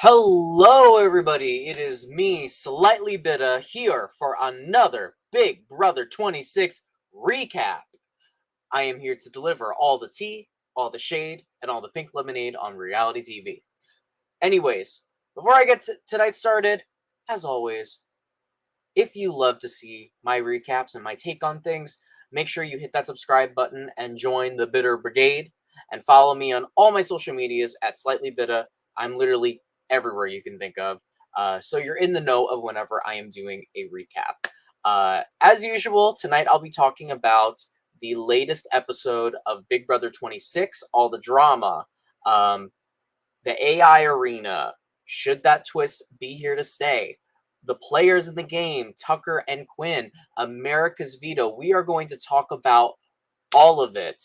Hello, everybody. It is me, Slightly Bitter, here for another Big Brother 26 recap. I am here to deliver all the tea, all the shade, and all the pink lemonade on reality TV. Anyways, before I get tonight started, as always, if you love to see my recaps and my take on things, make sure you hit that subscribe button and join the Bitter Brigade. And follow me on all my social medias at Slightly Bitter. I'm literally everywhere you can think of. So you're in the know of whenever I am doing a recap. As usual, tonight I'll be talking about the latest episode of Big Brother 26, all the drama, the AI arena. Should that twist be here to stay? The players in the game, Tucker and Quinn, America's veto. We are going to talk about all of it.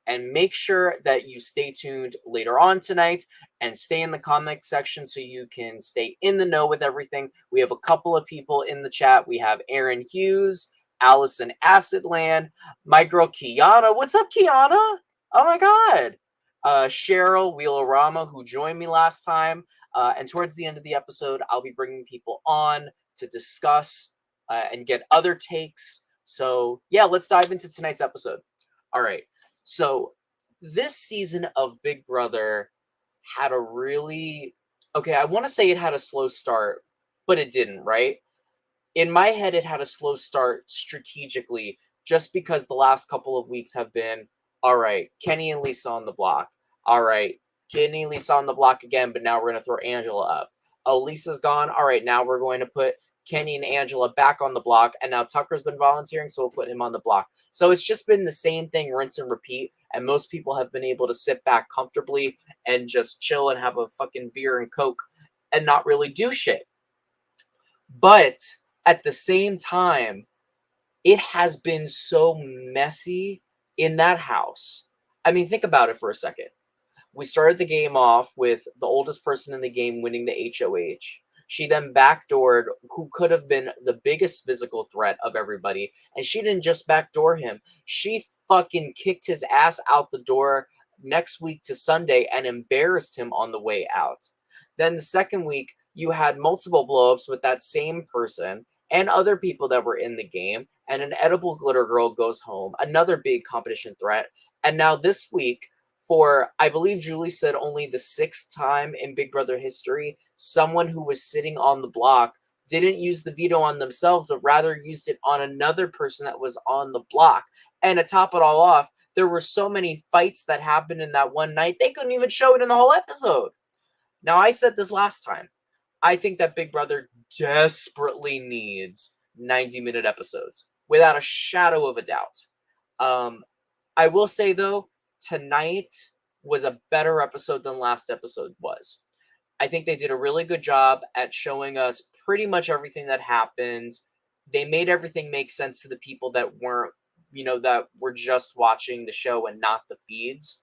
And make sure that you stay tuned later on tonight and stay in the comment section so you can stay in the know with everything. We have a couple of people in the chat. We have Aaron Hughes, Allison Acidland, my girl Kiana. What's up, Kiana? Oh my God. Cheryl Wheelorama, who joined me last time. And towards the end of the episode, I'll be bringing people on to discuss and get other takes. So, yeah, let's dive into tonight's episode. All right. So, this season of Big Brother had a really, okay, I want to say it had a slow start, but it didn't, right? In my head, it had a slow start strategically just because the last couple of weeks have been, all right, Kenny and Lisa on the block. All right, Kenny and Lisa on the block again, but now we're going to throw Angela up. Oh, Lisa's gone. All right, now we're going to put Kenny and Angela back on the block, and now Tucker's been volunteering, so we'll put him on the block. So it's just been the same thing, rinse and repeat, and most people have been able to sit back comfortably and just chill and have a fucking beer and Coke and not really do shit. But at the same time, it has been so messy in that house. I mean, think about it for a second. We started the game off with the oldest person in the game winning the HOH. She then backdoored who could have been the biggest physical threat of everybody. And she didn't just backdoor him. She fucking kicked his ass out the door next week to Sunday and embarrassed him on the way out. Then the second week, you had multiple blowups with that same person and other people that were in the game. And an edible glitter girl goes home, another big competition threat. And now this week, for, I believe Julie said, only the 6th time in Big Brother history, someone who was sitting on the block didn't use the veto on themselves, but rather used it on another person that was on the block. And to top it all off, there were so many fights that happened in that one night, they couldn't even show it in the whole episode. Now, I said this last time. I think that Big Brother desperately needs 90-minute episodes, without a shadow of a doubt. I will say, though, tonight was a better episode than last episode was. I think they did a really good job at showing us pretty much everything that happened. They made everything make sense to the people that weren't, that were just watching the show and not the feeds.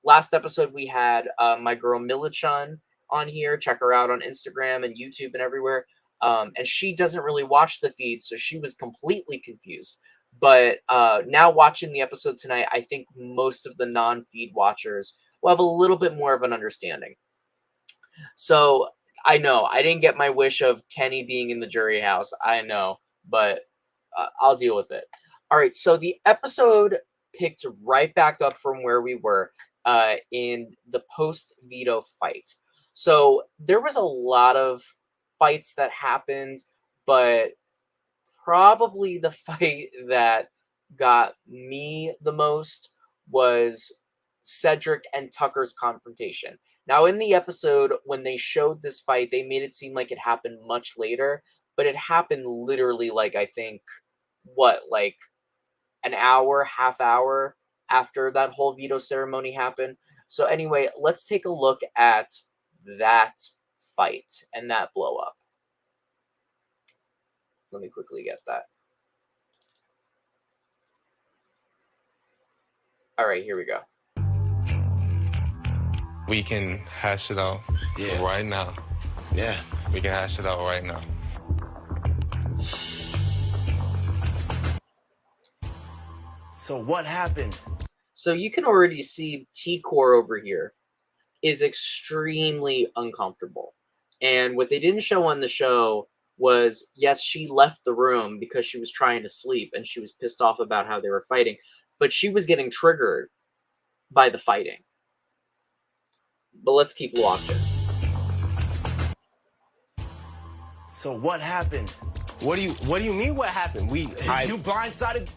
Last episode, we had my girl Milichun on here. Check her out on Instagram and YouTube and everywhere. And she doesn't really watch the feed, so she was completely confused. But now watching the episode tonight, I think most of the non-feed watchers will have a little bit more of an understanding. So I know I didn't get my wish of Kenny being in the jury house. I know, but I'll deal with it. All right, so the episode picked right back up from where we were in the post-veto fight. So there was a lot of fights that happened, but probably the fight that got me the most was Cedric and Tucker's confrontation. Now, in the episode, when they showed this fight, they made it seem like it happened much later, but it happened literally, like, I think, like an hour, half hour after that whole veto ceremony happened. So anyway, let's take a look at that fight and that blow up. Let me quickly get that. All right, here we go. We can hash it out right now. Yeah. We can hash it out right now. So what happened? So you can already see T-Core over here. is extremely uncomfortable. And what they didn't show on the show was, yes, she left the room because she was trying to sleep and she was pissed off about how they were fighting, but she was getting triggered by the fighting. But let's keep watching. So what happened? What do you mean what happened? You blindsided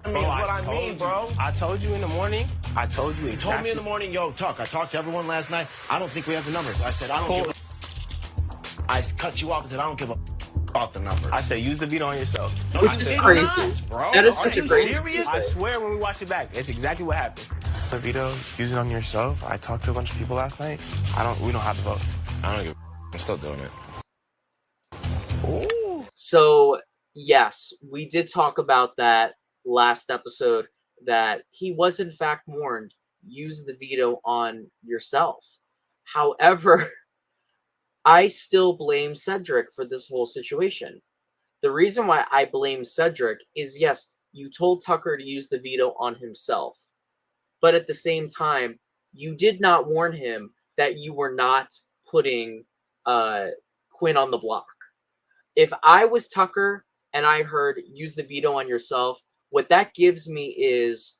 me, Bro, is what I mean, bro. I told you in the morning. I told you You exactly. told me in the morning, yo, Tuck, I talked to everyone last night. I don't think we have the numbers. I said, I don't give a... I cut you off and said, I don't give a about the numbers. I said, use the video on yourself. No, Which you is did crazy. not, bro. That is Are such a you crazy serious? I swear when we watch it back, it's exactly what happened. The video, use it on yourself. I talked to a bunch of people last night. We don't have the votes. I don't give a... I'm still doing it. Ooh. So, yes, we did talk about that last episode, that he was in fact warned, use the veto on yourself. However, I still blame Cedric for this whole situation. The reason why I blame Cedric is, yes, you told Tucker to use the veto on himself, but at the same time, you did not warn him that you were not putting Quinn on the block. If I was Tucker and I heard use the veto on yourself, what that gives me is,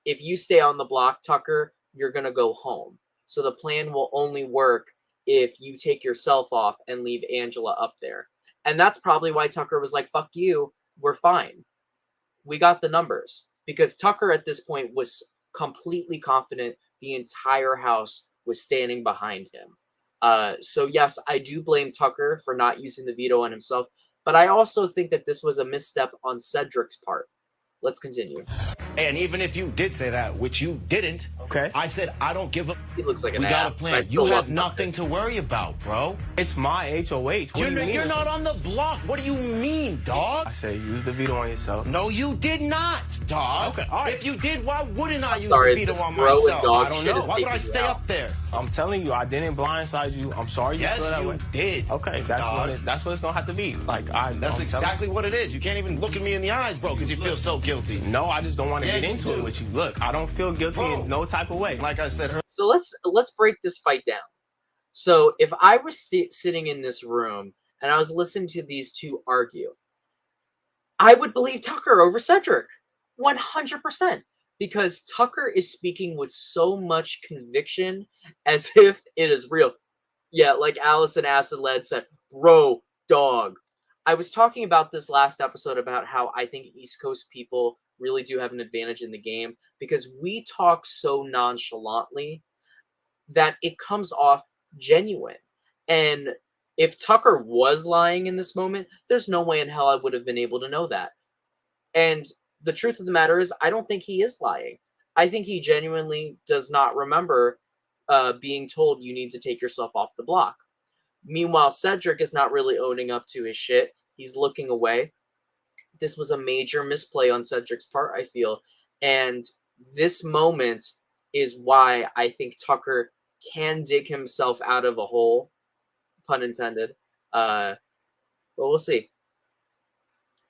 if you stay on the block, Tucker, you're going to go home. So the plan will only work if you take yourself off and leave Angela up there. And that's probably why Tucker was like, fuck you, we're fine. We got the numbers. Because Tucker at this point was completely confident the entire house was standing behind him. So yes, I do blame Tucker for not using the veto on himself, but I also think that this was a misstep on Cedric's part. Let's continue. And even if you did say that, which you didn't, Okay. I said, I don't give a... He looks like an We ass. got a but I plan. still You love have nothing to worry about, bro. It's my HOH. What do you mean? You're not on the block. What do you mean, dog? I said, use the veto on yourself. No, you did not, dog. Okay, all right. If you did, why wouldn't I use Sorry, the veto this on bro and myself? dog I don't shit know. is Why would I taking you stay out. up there? I'm telling you, I didn't blindside you. I'm sorry you Yes, feel that you way. did. Okay, that's dog. that's what it's gonna have to be. Like That's exactly what it is. You can't even look at me in the eyes, bro, because you feel so guilty. No, I just don't want to Yeah, get you into do. it with you. Look, I don't feel guilty Bro. in no type of way. Like I said, So let's break this fight down. So if I was sitting in this room and I was listening to these two argue, I would believe Tucker over Cedric 100%, because Tucker is speaking with so much conviction as if it is real. Yeah, like Allison Acid Led said, bro, dog. I was talking about this last episode about how I think East Coast people really do have an advantage in the game because we talk so nonchalantly that it comes off genuine. And if Tucker was lying in this moment, there's no way in hell I would have been able to know that. And the truth of the matter is, I don't think he is lying. I think he genuinely does not remember being told you need to take yourself off the block. Meanwhile, Cedric is not really owning up to his shit. He's looking away. This was a major misplay on Cedric's part, I feel. And this moment is why I think Tucker can dig himself out of a hole, pun intended. But we'll see.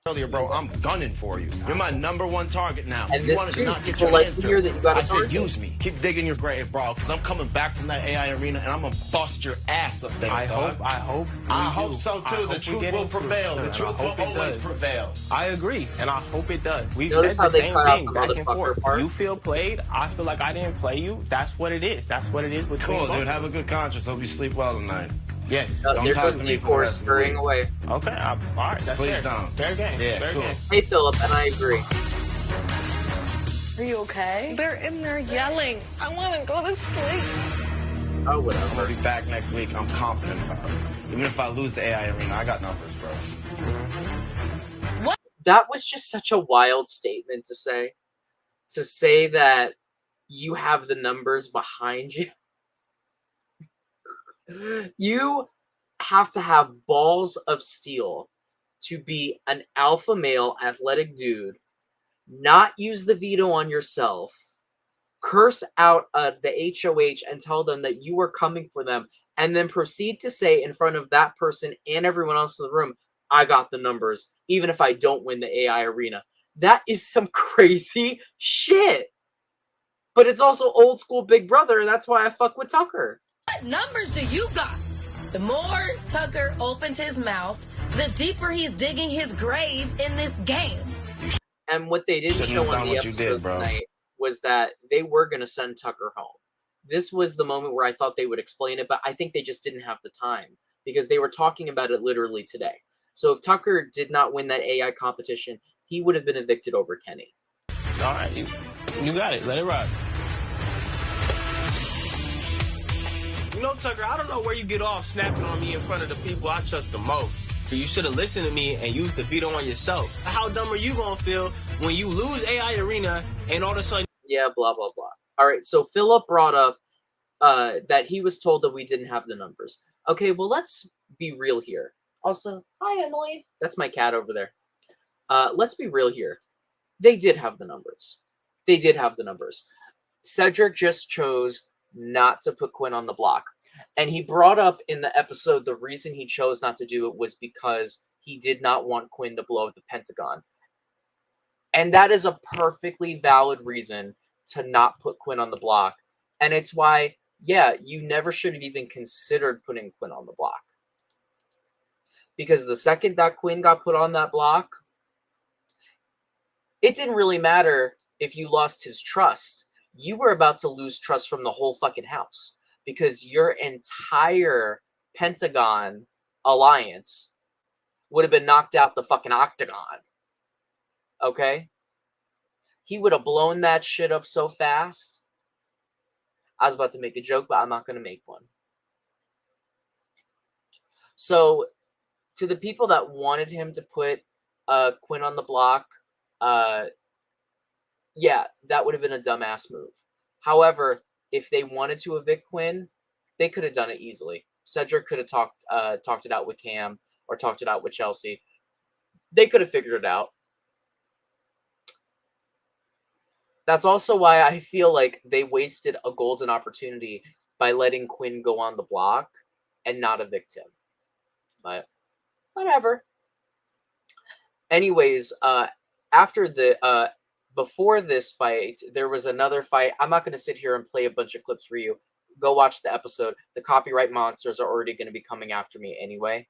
earlier, bro, I'm gunning for you. You're my #1 target now. And You this wanted to too, not get people your like hands to hear dirty. that you got a I said, target. use me. Keep digging your grave, bro, because I'm coming back from that AI arena and I'm gonna bust your ass up there, I dog. hope so I too. The hope we truth get will into it. prevail. The And I truth will hope it always does. prevail. I agree, and I hope it does. We've Notice said how the they same cut out thing the back and motherfucker forth. part? You feel played. I feel like I didn't play you. That's what it is. That's what it is between Cool, both dude. of Have a us. good conscience. Hope you sleep well tonight. Yes. Don't There talk goes to me for the T4 rest of the scurrying week. away. Okay. All right. That's Please fair. don't. Fair game. Yeah, fair cool. game. Hey, Philip, and I agree. Are you okay? They're in there yelling. I want to go to sleep. Oh, I'm whatever. gonna be back next week. I'm confident about it. Even if I lose the AI arena, I got numbers, bro. That was just such a wild statement to say. To say that you have the numbers behind you. You have to have balls of steel to be an alpha male athletic dude, not use the veto on yourself, curse out the HOH and tell them that you are coming for them, and then proceed to say in front of that person and everyone else in the room, I got the numbers, even if I don't win the AI arena. That is some crazy shit. But it's also old school Big Brother. That's why I fuck with Tucker. What numbers do you got? The more Tucker opens his mouth, the deeper he's digging his grave in this game. And what they didn't Shouldn't show have on done the what you episode did, bro. tonight was that they were going to send Tucker home. This was the moment where I thought they would explain it, but I think they just didn't have the time because they were talking about it literally today. So if Tucker did not win that AI competition, he would have been evicted over Kenny. All right, you got it. Let it rock. You know, Tucker, I don't know where you get off snapping on me in front of the people I trust the most. You should have listened to me and used the veto on yourself. How dumb are you gonna feel when you lose AI Arena and all of a sudden? Yeah, blah, blah, blah. All right, so Philip brought up that he was told that we didn't have the numbers. Okay, well, let's be real here. Also, hi, Emily. That's my cat over there. Let's be real here. They did have the numbers. They did have the numbers. Cedric just chose not to put Quinn on the block. And he brought up in the episode the reason he chose not to do it was because he did not want Quinn to blow up the Pentagon. And that is a perfectly valid reason to not put Quinn on the block. And it's why, yeah, you never should have even considered putting Quinn on the block. Because the second that Quinn got put on that block, it didn't really matter if you lost his trust. You were about to lose trust from the whole fucking house. Because your entire Pentagon alliance would have been knocked out the fucking octagon. Okay? He would have blown that shit up so fast. I was about to make a joke, but I'm not going to make one. So, to the people that wanted him to put Quinn on the block, yeah, that would have been a dumbass move. However, if they wanted to evict Quinn, they could have done it easily. Cedric could have talked it out with Cam or talked it out with Chelsea. They could have figured it out. That's also why I feel like they wasted a golden opportunity by letting Quinn go on the block and not evict him. But whatever. Anyways, after the before this fight, there was another fight. I'm not going to sit here and play a bunch of clips for you. Go watch the episode. The copyright monsters are already going to be coming after me anyway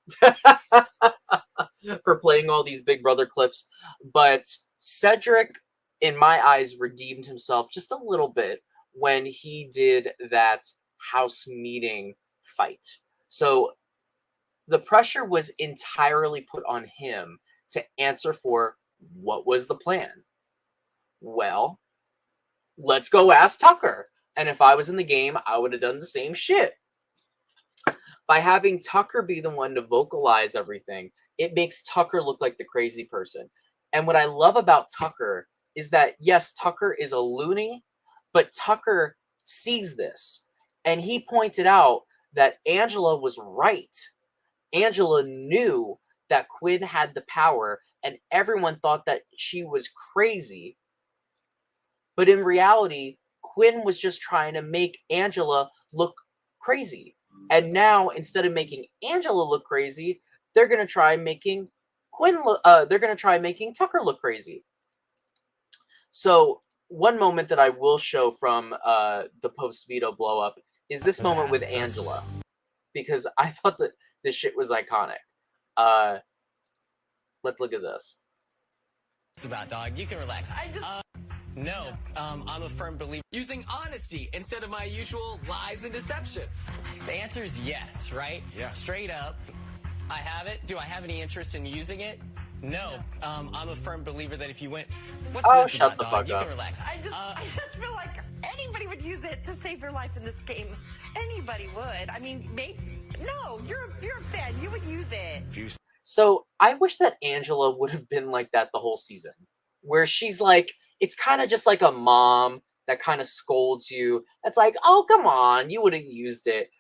for playing all these Big Brother clips. But Cedric, in my eyes, redeemed himself just a little bit when he did that house meeting fight. So the pressure was entirely put on him to answer for what was the plan. Well, let's go ask Tucker. And if I was in the game, I would have done the same shit. By having Tucker be the one to vocalize everything, it makes Tucker look like the crazy person. And what I love about Tucker is that, yes, Tucker is a loony, but Tucker sees this. And he pointed out that Angela was right. Angela knew that Quinn had the power, and everyone thought that she was crazy. But in reality, Quinn was just trying to make Angela look crazy. And now, instead of making Angela look crazy, they're gonna try making Tucker look crazy. So one moment that I will show from the post veto blow up is this moment with Angela, because I thought that this shit was iconic. Let's look at this. It's about, dog. You can relax. No, I'm a firm believer using honesty instead of my usual lies and deception. The answer is yes, right? Yeah. Straight up. I have it. Do I have any interest in using it? No. I'm a firm believer that if you went, what's this shut about, the dog? fuck You up. can relax. I just feel like anybody would use it to save their life in this game. Anybody would. I mean, no, you're a fan. You would use it. So I wish that Angela would have been like that the whole season, where she's like, it's kind of just like a mom that kind of scolds you. It's like, oh, come on, you would have used it.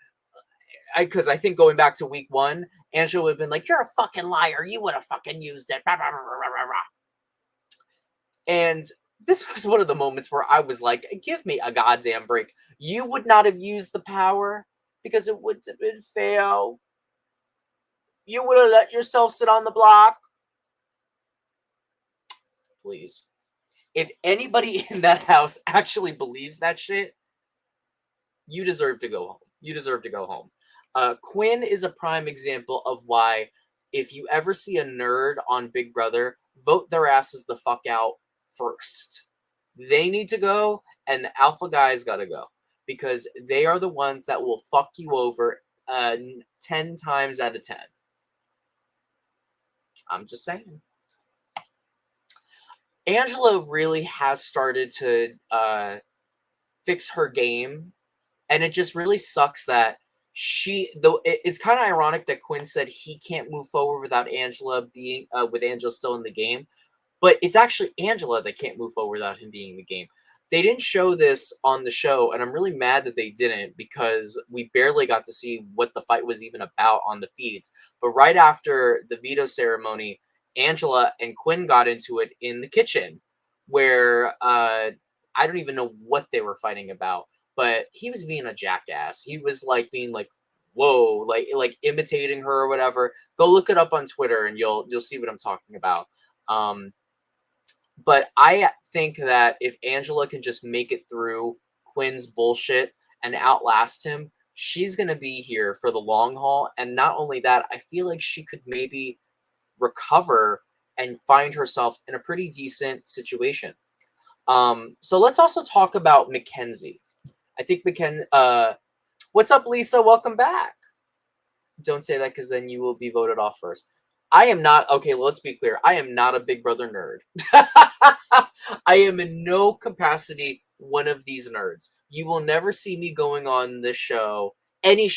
Because I think going back to week 1, Angela would have been like, you're a fucking liar. You would have fucking used it. And this was one of the moments where I was like, give me a goddamn break. You would not have used the power because it would have been fair. You would have let yourself sit on the block. Please. If anybody in that house actually believes that shit, you deserve to go home. You deserve to go home. Quinn is a prime example of why, if you ever see a nerd on Big Brother, vote their asses the fuck out first. They need to go, and the alpha guys gotta go. Because they are the ones that will fuck you over 10 times out of 10. I'm just saying. Angela really has started to fix her game, and it just really sucks that it's kind of ironic that Quinn said he can't move forward without Angela being with Angela still in the game, but it's actually Angela that can't move forward without him being in the game. They didn't show this on the show, and I'm really mad that they didn't, because we barely got to see what the fight was even about on the feeds. But right after the veto ceremony, Angela and Quinn got into it in the kitchen, where I don't even know what they were fighting about, but he was being a jackass. He was like being like, "Whoa," like imitating her or whatever. Go look it up on Twitter, and you'll see what I'm talking about. But I think that if Angela can just make it through Quinn's bullshit and outlast him, she's going to be here for the long haul. And not only that, I feel like she could maybe recover and find herself in a pretty decent situation. So let's also talk about Mackenzie. I think what's up, Lisa? Welcome back. Don't say that, because then you will be voted off first. I am not, okay, let's be clear. I am not a Big Brother nerd. I am in no capacity one of these nerds. You will never see me going on this show, any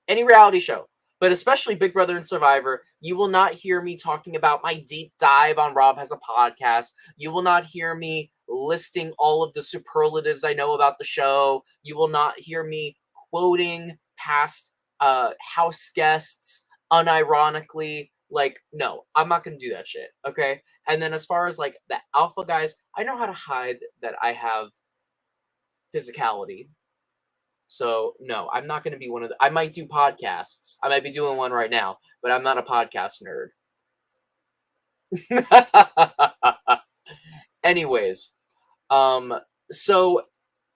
reality show, but especially Big Brother and Survivor. You will not hear me talking about my deep dive on Rob Has a Podcast. You will not hear me listing all of the superlatives I know about the show. You will not hear me quoting past house guests unironically. Like, no, I'm not gonna do that shit, okay? And then as far as like the alpha guys, I know how to hide that I have physicality. So no, I'm not gonna be one of the, I might do podcasts. I might be doing one right now, but I'm not a podcast nerd. Anyways, so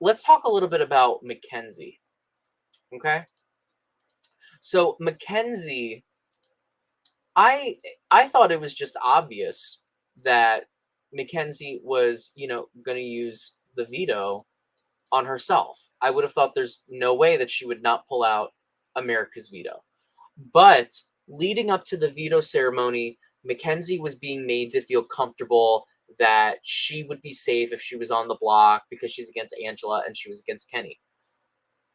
let's talk a little bit about Mackenzie. Okay? So Mackenzie, I thought it was just obvious that Mackenzie was, going to use the veto on herself. I would have thought there's no way that she would not pull out America's veto. But leading up to the veto ceremony, Mackenzie was being made to feel comfortable that she would be safe if she was on the block because she's against Angela and she was against Kenny.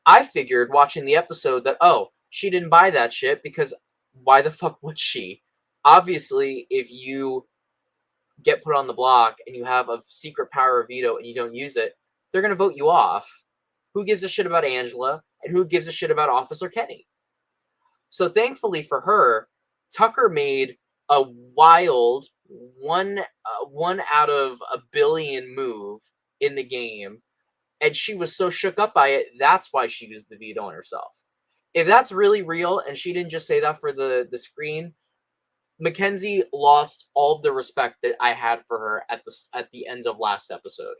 I figured watching the episode that, oh, she didn't buy that shit, because why the fuck would she? Obviously, if you get put on the block and you have a secret power of veto and you don't use it, they're going to vote you off. Who gives a shit about Angela? And who gives a shit about Officer Kenny? So thankfully for her, Tucker made a wild one out of a billion move in the game. And she was so shook up by it, that's why she used the veto on herself. If that's really real and she didn't just say that for the screen, Mackenzie lost all of the respect that I had for her at the end of last episode.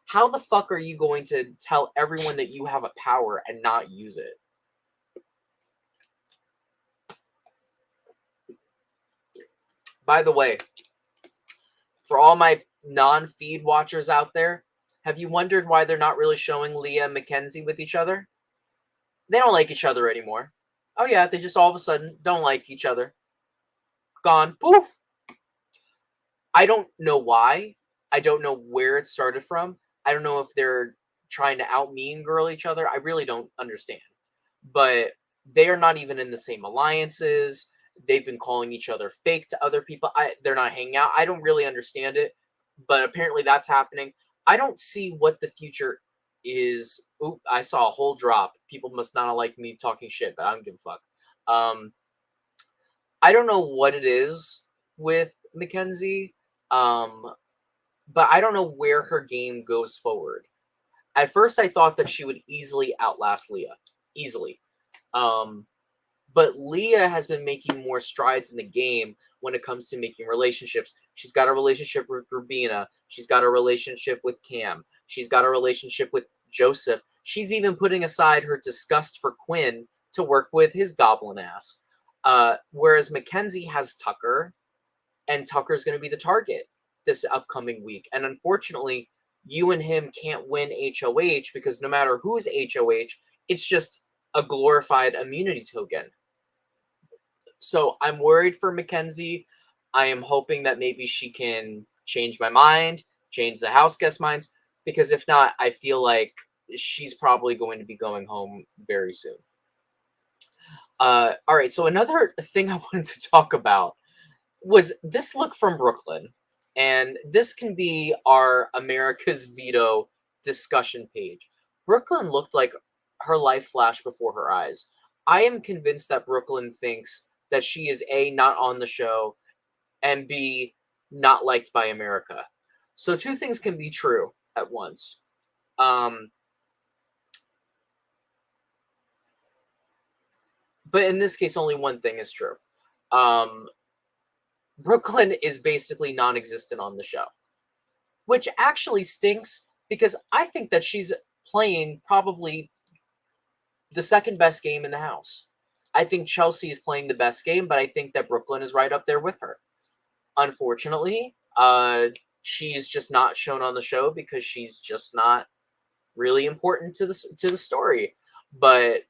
How the fuck are you going to tell everyone that you have a power and not use it? By the way, for all my non-feed watchers out there, have you wondered why they're not really showing Leah and Mackenzie with each other? They don't like each other anymore. Oh yeah, they just all of a sudden don't like each other. Gone. Poof. I don't know why. I don't know where it started from. I don't know if they're trying to out-mean girl each other. I really don't understand. But they are not even in the same alliances. They've been calling each other fake to other people. They're not hanging out. I don't really understand it. But apparently that's happening. I don't see what the future is. Oop, I saw a whole drop. People must not like me talking shit, but I don't give a fuck. I don't know what it is with Mackenzie, but I don't know where her game goes forward. At first, I thought that she would easily outlast Leah. Easily. But Leah has been making more strides in the game when it comes to making relationships. She's got a relationship with Rubina. She's got a relationship with Cam. She's got a relationship with Joseph. She's even putting aside her disgust for Quinn to work with his goblin ass. Whereas Mackenzie has Tucker, and Tucker's going to be the target this upcoming week. And unfortunately, you and him can't win HOH because no matter who's HOH, it's just a glorified immunity token. So I'm worried for Mackenzie. I am hoping that maybe she can change my mind, change the house guest minds, because if not, I feel like she's probably going to be going home very soon. All right, so another thing I wanted to talk about was this look from Brooklyn. And this can be our America's Veto discussion page. Brooklyn looked like her life flashed before her eyes. I am convinced that Brooklyn thinks that she is A, not on the show, and B, not liked by America. So two things can be true at once. But in this case, only one thing is true. Brooklyn is basically non-existent on the show, which actually stinks because I think that she's playing probably the second best game in the house. I think Chelsea is playing the best game, but I think that Brooklyn is right up there with her. Unfortunately, she's just not shown on the show because she's just not really important to the story. But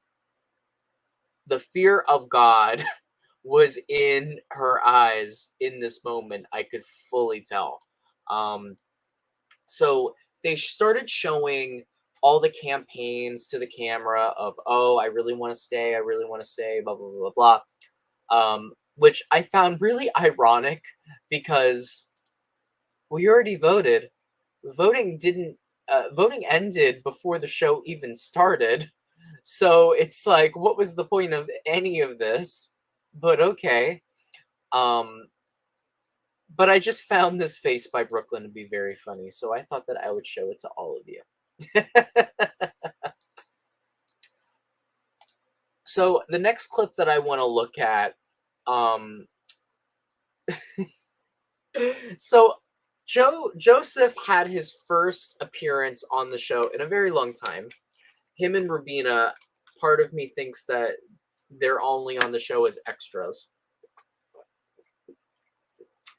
the fear of God was in her eyes in this moment. I could fully tell. So they started showing all the campaigns to the camera of, oh, I really want to stay, blah, blah, blah, blah, blah. Which I found really ironic because we already voted. Voting ended before the show even started. So it's like, what was the point of any of this? But okay. But I just found this face by Brooklyn to be very funny, so I thought that I would show it to all of you. So the next clip that I want to look at, so Joseph had his first appearance on the show in a very long time. Him and Rubina, part of me thinks that they're only on the show as extras.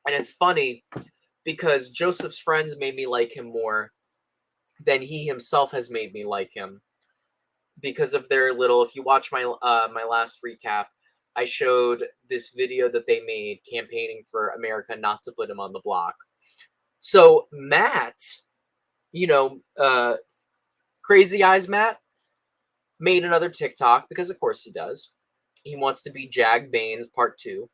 And it's funny because Joseph's friends made me like him more than he himself has made me like him. Because of their little, if you watch my my last recap, I showed this video that they made campaigning for America not to put him on the block. So Matt, Crazy Eyes Matt, made another TikTok because of course he does. He wants to be Jag Baines Part 2.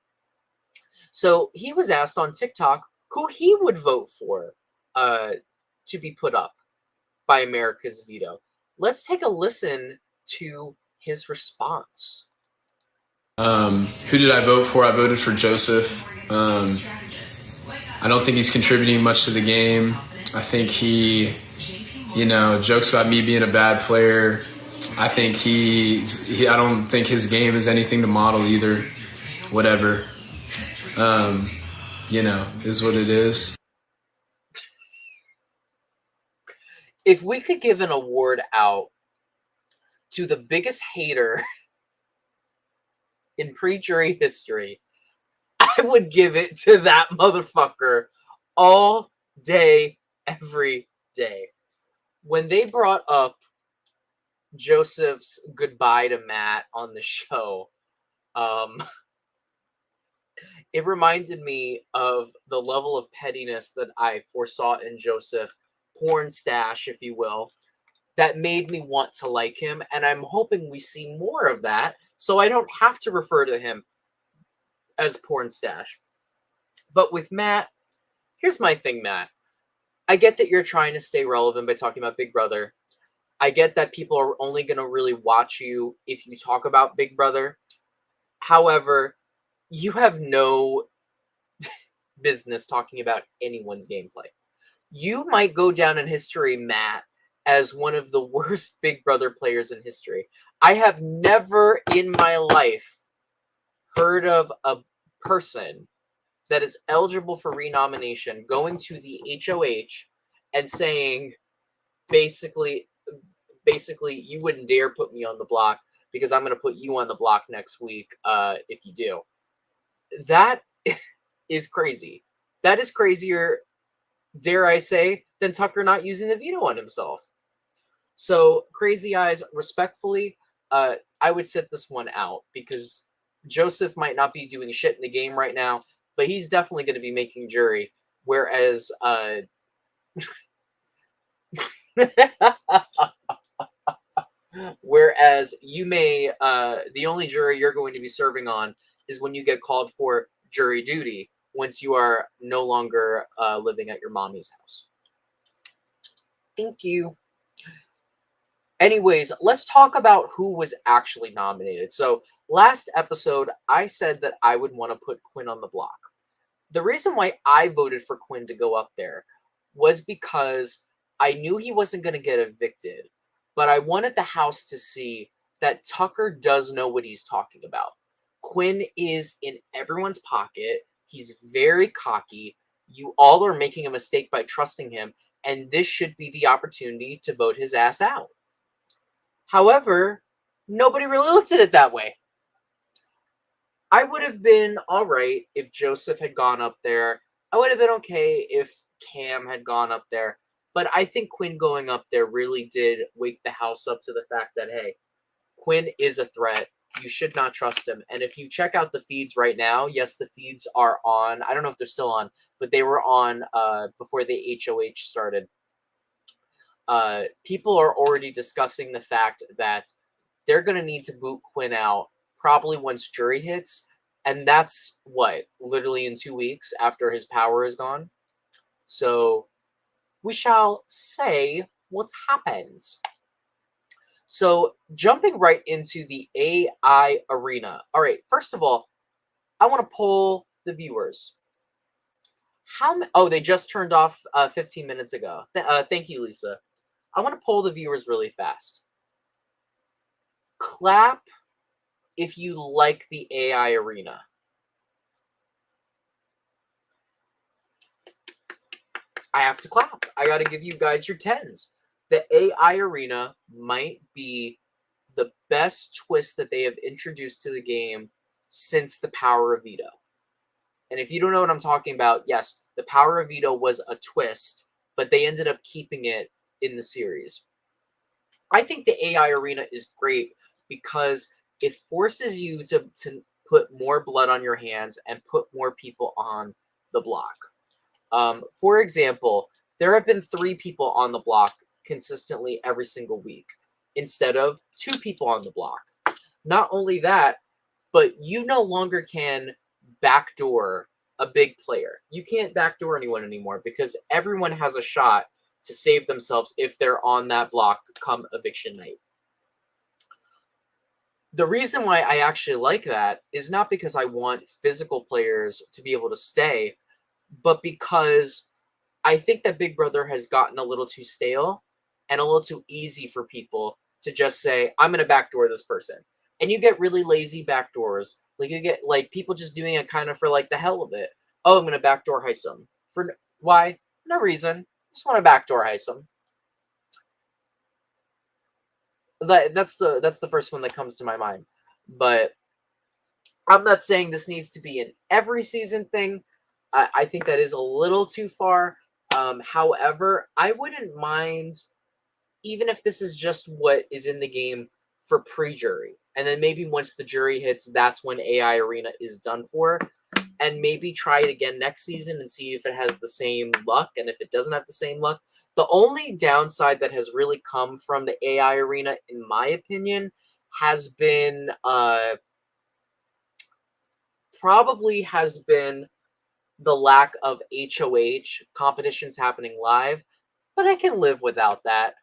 So he was asked on TikTok who he would vote for to be put up by America's Veto. Let's take a listen to his response. Who did I vote for? I voted for Joseph. I don't think he's contributing much to the game. I think he jokes about me being a bad player. I think I don't think his game is anything to model either. Whatever. Is what it is. If we could give an award out to the biggest hater in pre-jury history, I would give it to that motherfucker all day, every day. When they brought up Joseph's goodbye to Matt on the show, it reminded me of the level of pettiness that I foresaw in Joseph, porn stash, if you will, that made me want to like him. And I'm hoping we see more of that so I don't have to refer to him as porn stash. But with Matt, here's my thing, Matt. I get that you're trying to stay relevant by talking about Big Brother. I get that people are only going to really watch you if you talk about Big Brother. However, you have no business talking about anyone's gameplay. You might go down in history, Matt, as one of the worst Big Brother players in history. I have never in my life heard of a person that is eligible for renomination going to the HOH and saying, basically, you wouldn't dare put me on the block because I'm going to put you on the block next week if you do. That is crazy. That is crazier, dare I say, than Tucker not using the veto on himself. So, Crazy Eyes, respectfully, I would sit this one out because Joseph might not be doing shit in the game right now, but he's definitely going to be making jury. Whereas, you may, the only jury you're going to be serving on is when you get called for jury duty once you are no longer living at your mommy's house. Thank you. Anyways, let's talk about who was actually nominated. So last episode, I said that I would want to put Quinn on the block. The reason why I voted for Quinn to go up there was because I knew he wasn't going to get evicted, but I wanted the house to see that Tucker does know what he's talking about. Quinn is in everyone's pocket. He's very cocky. You all are making a mistake by trusting him, and this should be the opportunity to vote his ass out. However, nobody really looked at it that way. I would have been all right if Joseph had gone up there. I would have been okay if Cam had gone up there. But I think Quinn going up there really did wake the house up to the fact that, hey, Quinn is a threat. You should not trust him. And if you check out the feeds right now, yes, the feeds are on. I don't know if they're still on, but they were on before the HOH started. People are already discussing the fact that they're going to need to boot Quinn out probably once jury hits. And that's what, literally in 2 weeks after his power is gone. So we shall say what happens. So jumping right into the AI arena. All right, first of all, I want to poll the viewers. Oh, they just turned off 15 minutes ago. Thank you, Lisa. I want to poll the viewers really fast. Clap if you like the AI arena. I have to clap. I got to give you guys your 10s. The AI arena might be the best twist that they have introduced to the game since the power of veto. And if you don't know what I'm talking about, yes, the power of veto was a twist, but they ended up keeping it in the series. I think the AI arena is great because it forces you to put more blood on your hands and put more people on the block. For example, there have been 3 people on the block consistently every single week instead of 2 people on the block. Not only that, but you no longer can backdoor a big player. You can't backdoor anyone anymore because everyone has a shot to save themselves if they're on that block come eviction night. The reason why I actually like that is not because I want physical players to be able to stay, but because I think that Big Brother has gotten a little too stale and a little too easy for people to just say, I'm going to backdoor this person. And you get really lazy backdoors. Like you get like people just doing it kind of for like the hell of it. Oh, I'm going to backdoor Heisem. For why? No reason. Just want to backdoor Heisem. That's the first one that comes to my mind. But I'm not saying this needs to be an every season thing. I think that is a little too far. However, I wouldn't mind even if this is just what is in the game for pre-jury. And then maybe once the jury hits, that's when AI Arena is done for. And maybe try it again next season and see if it has the same luck. And if it doesn't have the same luck, the only downside that has really come from the AI Arena, in my opinion, has been the lack of HOH competitions happening live, but I can live without that.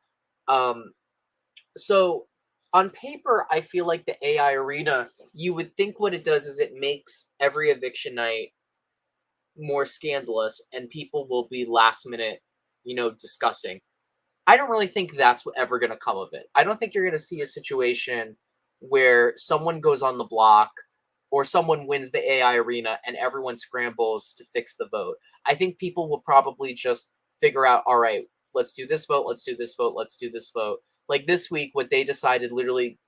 So on paper, I feel like the AI Arena, you would think what it does is it makes every eviction night more scandalous and people will be last minute, discussing. I don't really think that's ever going to come of it. I don't think you're going to see a situation where someone goes on the block or someone wins the AI arena and everyone scrambles to fix the vote. I think people will probably just figure out, all right, let's do this vote, let's do this vote, let's do this vote. Like this week, what they decided literally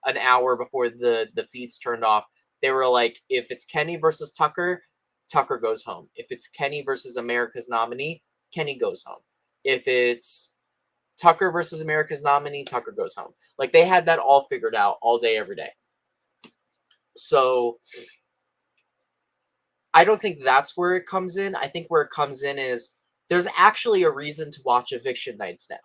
an hour before the feeds turned off, they were like, if it's Kenny versus Tucker, Tucker goes home. If it's Kenny versus America's nominee, Kenny goes home. If it's Tucker versus America's nominee, Tucker goes home. Like they had that all figured out all day, every day. So I don't think that's where it comes in. I think where it comes in is there's actually a reason to watch eviction nights now.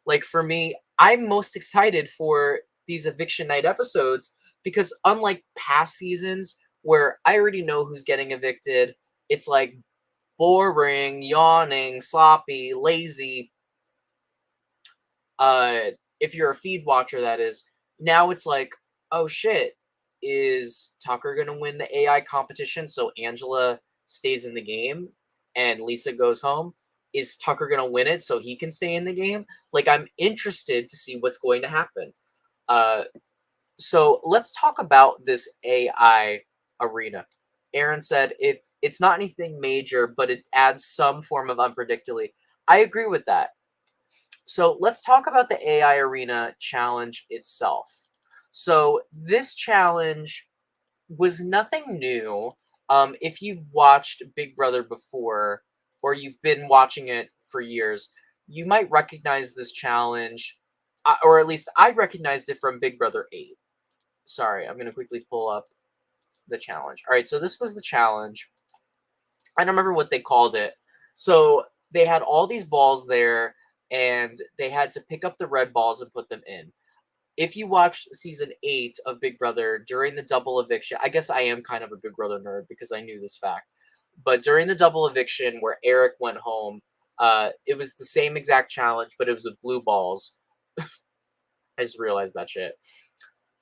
Like for me, I'm most excited for these eviction night episodes because unlike past seasons where I already know who's getting evicted, it's like boring, yawning, sloppy, lazy. If you're a feed watcher, that is. Now it's like, oh shit, is Tucker gonna win the AI competition so Angela stays in the game and Lisa goes home? Is Tucker gonna win it so he can stay in the game? Like, I'm interested to see what's going to happen. So let's talk about this AI arena. Aaron said it's not anything major, but it adds some form of unpredictability. I agree with that. So let's talk about the AI Arena challenge itself. So this challenge was nothing new. If you've watched Big Brother before, or you've been watching it for years, you might recognize this challenge, or at least I recognized it from Big Brother 8. Sorry, I'm going to quickly pull up the challenge. All right, so this was the challenge. I don't remember what they called it. So they had all these balls there, and they had to pick up the red balls and put them in. If you watched season 8 of Big Brother during the double eviction, I guess I am kind of a Big Brother nerd because I knew this fact. But during the double eviction where Eric went home, it was the same exact challenge, but it was with blue balls. I just realized that shit.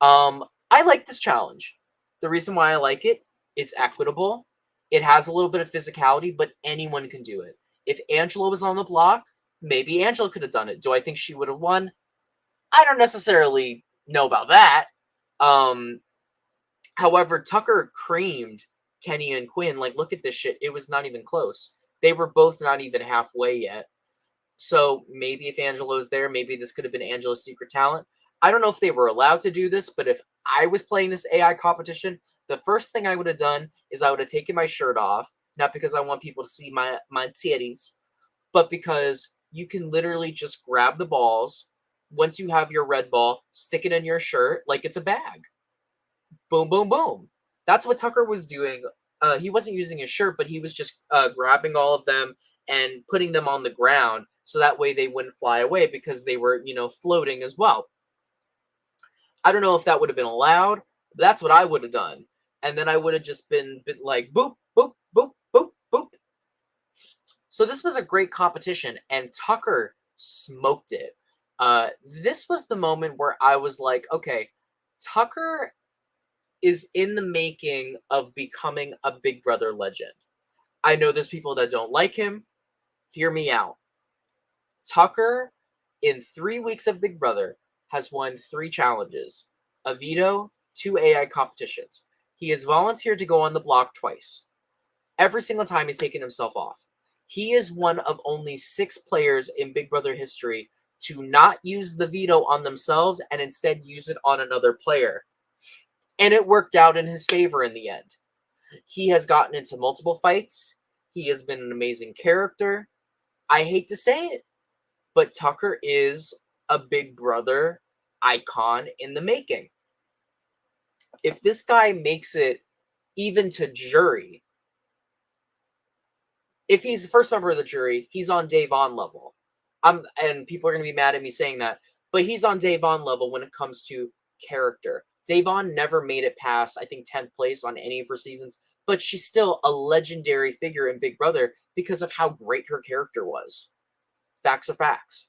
I like this challenge. The reason why I like it, it's equitable. It has a little bit of physicality, but anyone can do it. If Angela was on the block, maybe Angela could have done it. Do I think she would have won? I don't necessarily know about that. However, Tucker creamed Kenny and Quinn. Like, look at this shit. It was not even close. They were both not even halfway yet. So maybe if Angela was there, maybe this could have been Angela's secret talent. I don't know if they were allowed to do this, but if I was playing this AI competition, the first thing I would have done is I would have taken my shirt off, not because I want people to see my titties, but because you can literally just grab the balls. Once you have your red ball, stick it in your shirt like it's a bag. Boom, boom, boom. That's what Tucker was doing. He wasn't using his shirt, but he was just grabbing all of them and putting them on the ground so that way they wouldn't fly away because they were, floating as well. I don't know if that would have been allowed, but that's what I would have done. And then I would have just been like, boop, boop, boop, boop, boop. So this was a great competition, and Tucker smoked it. This was the moment where I was like, okay, Tucker is in the making of becoming a Big Brother legend. I know there's people that don't like him. Hear me out. Tucker, in 3 weeks of Big Brother, has won 3 challenges, a veto, 2 AI competitions. He has volunteered to go on the block twice. Every single time he's taken himself off. He is one of only 6 players in Big Brother history to not use the veto on themselves and instead use it on another player. And it worked out in his favor in the end. He has gotten into multiple fights. He has been an amazing character. I hate to say it, but Tucker is a Big Brother icon in the making. If this guy makes it even to jury, if he's the first member of the jury, he's on Dave On level. And people are going to be mad at me saying that, but he's on Dave On level when it comes to character. Dave On never made it past, I think, 10th place on any of her seasons, but she's still a legendary figure in Big Brother because of how great her character was. Facts are facts.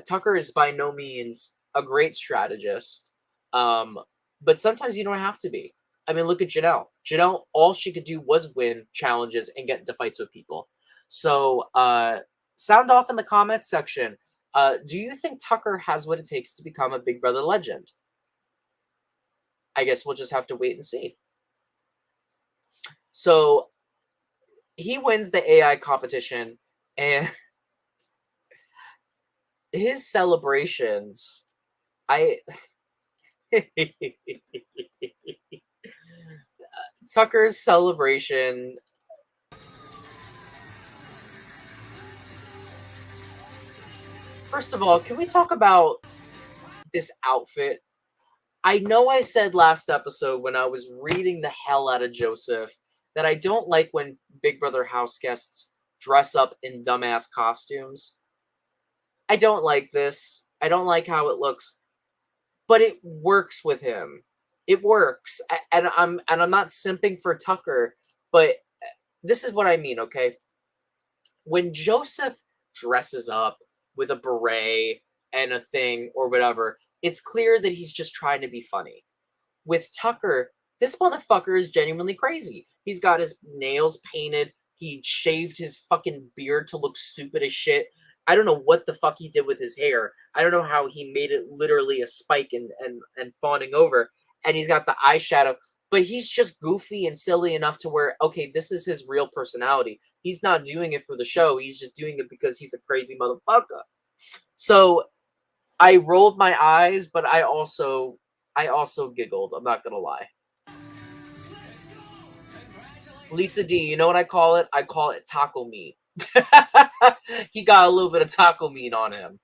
Tucker is by no means a great strategist, but sometimes you don't have to be. I mean, look at Janelle. Janelle, all she could do was win challenges and get into fights with people. So, sound off in the comments section. Do you think Tucker has what it takes to become a Big Brother legend? I guess we'll just have to wait and see. So he wins the AI competition, and his celebrations, Tucker's celebration. First of all, can we talk about this outfit? I know I said last episode when I was reading the hell out of Joseph that I don't like when Big Brother house guests dress up in dumbass costumes. I don't like this. I don't like how it looks, but it works with him. It works. And I'm not simping for Tucker, but this is what I mean, okay? When Joseph dresses up with a beret and a thing or whatever, it's clear that he's just trying to be funny. With Tucker, this motherfucker is genuinely crazy. He's got his nails painted. He shaved his fucking beard to look stupid as shit. I don't know what the fuck he did with his hair. I don't know how he made it literally a spike and fawning over. And he's got the eyeshadow. But he's just goofy and silly enough to where, okay, this is his real personality. He's not doing it for the show. He's just doing it because he's a crazy motherfucker. So I rolled my eyes, but I also giggled. I'm not gonna lie. Lisa D, you know what I call it? I call it taco meat. He got a little bit of taco meat on him.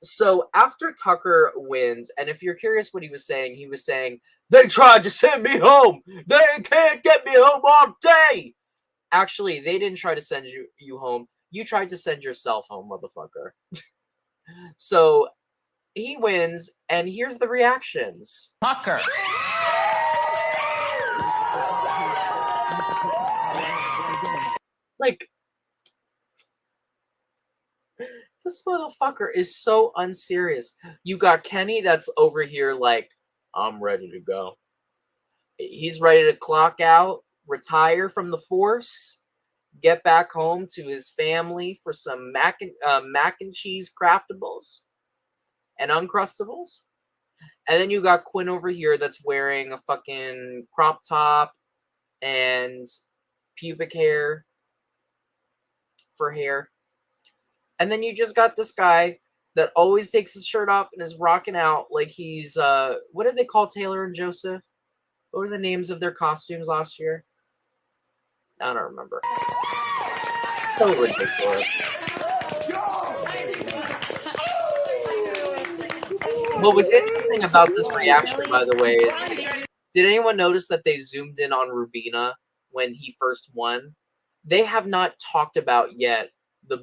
So after Tucker wins, and if you're curious what he was saying, they tried to send me home. They can't get me home all day. Actually, they didn't try to send you home. You tried to send yourself home, motherfucker. So he wins, and here's the reactions. Tucker. Like, this motherfucker is so unserious. You got Kenny that's over here like, I'm ready to go. He's ready to clock out, retire from the force, get back home to his family for some mac and cheese craftables and uncrustables. And then you got Quinn over here that's wearing a fucking crop top and pubic hair for hair. And then you just got this guy that always takes his shirt off and is rocking out like he's, what did they call Taylor and Joseph? What were the names of their costumes last year? I don't remember. So ridiculous. What was interesting about this reaction, by the way, is did anyone notice that they zoomed in on Rubina when he first won? They have not talked about yet the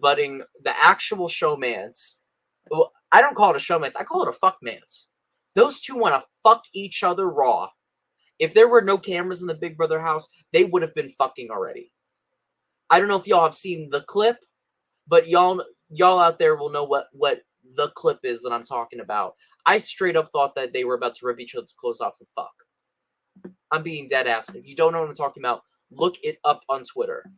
actual showmance. Well, I don't call it a showmance. I call it a fuckmance. Those two want to fuck each other raw. If there were no cameras in the Big Brother house, they would have been fucking already. I don't know if y'all have seen the clip, but y'all out there will know what the clip is that I'm talking about. I straight up thought that they were about to rip each other's clothes off and fuck. I'm being dead ass. If you don't know what I'm talking about, look it up on Twitter.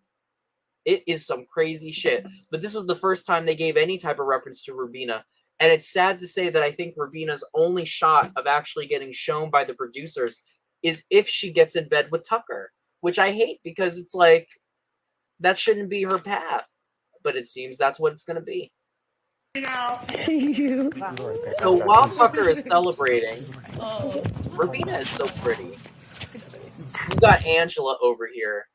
It is some crazy shit. But this was the first time they gave any type of reference to Rubina. And it's sad to say that I think Rubina's only shot of actually getting shown by the producers is if she gets in bed with Tucker. Which I hate because it's like, that shouldn't be her path. But it seems that's what it's going to be. So while Tucker is celebrating, Rubina is so pretty. You got Angela over here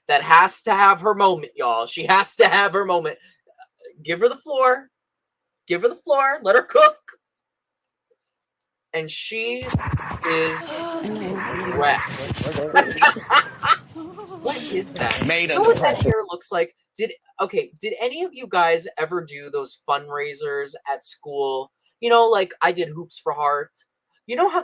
that has to have her moment, y'all. She has to have her moment. Give her the floor. Give her the floor. Let her cook. And she is wrecked. What is that? You know what that hair looks like? Did any of you guys ever do those fundraisers at school? You know, like I did Hoops for Heart. You know how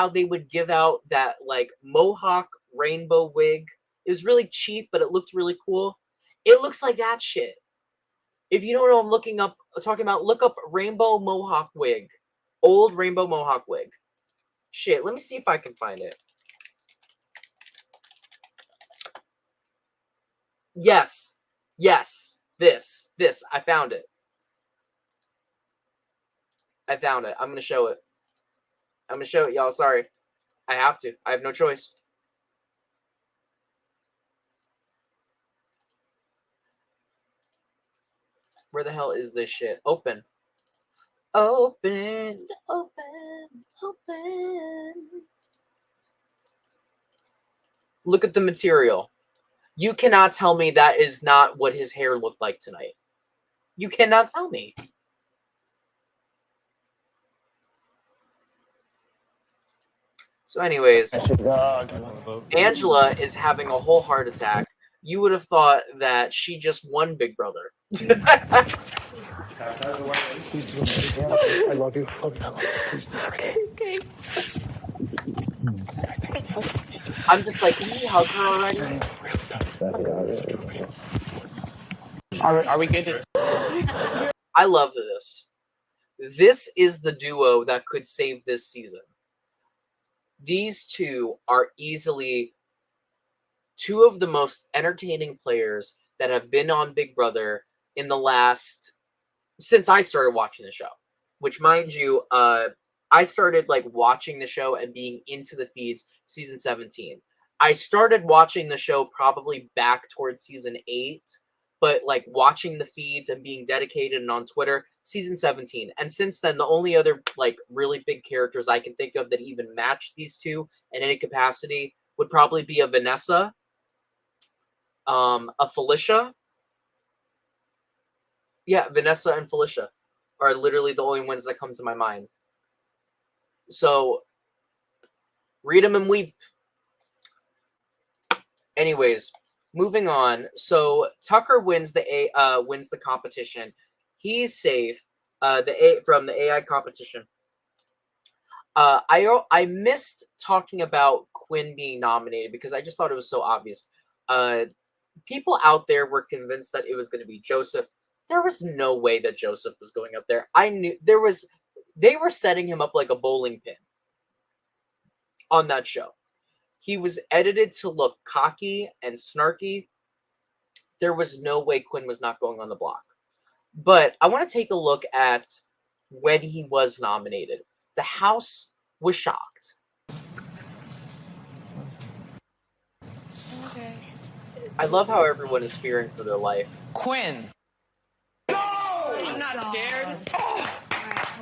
they would give out that like mohawk rainbow wig? It was really cheap, but it looked really cool. It looks like that shit. If you don't know what I'm talking about, look up rainbow mohawk wig. Old rainbow mohawk wig. Shit, let me see if I can find it. Yes. This. I found it. I'm going to show it. I'm going to show it, y'all. Sorry. I have to. I have no choice. Where the hell is this shit? Open. Open. Open. Open. Look at the material. You cannot tell me that is not what his hair looked like tonight. You cannot tell me. So anyways, Angela is having a whole heart attack. You would have thought that she just won Big Brother. I love you. Okay. I'm just like, can we hug her already? Are we good to... I love this. This is the duo that could save this season. These two are easily two of the most entertaining players that have been on Big Brother in the last, since I started watching the show. Which, mind you, I started like watching the show and being into the feeds season 17. I started watching the show probably back towards season 8, but like watching the feeds and being dedicated and on Twitter, season 17. And since then, the only other like really big characters I can think of that even match these two in any capacity would probably be a Vanessa, a Felicia. Yeah, Vanessa and Felicia are literally the only ones that come to my mind. So, read them and weep. Anyways, moving on. So Tucker wins the competition. He's safe. From the AI competition. I missed talking about Quinn being nominated because I just thought it was so obvious. People out there were convinced that it was going to be Joseph. There was no way that Joseph was going up there. I knew they were setting him up like a bowling pin on that show. He was edited to look cocky and snarky. There was no way Quinn was not going on the block. But I want to take a look at when he was nominated. The House was shocked. Okay. I love how everyone is fearing for their life. Quinn. No! I'm not scared.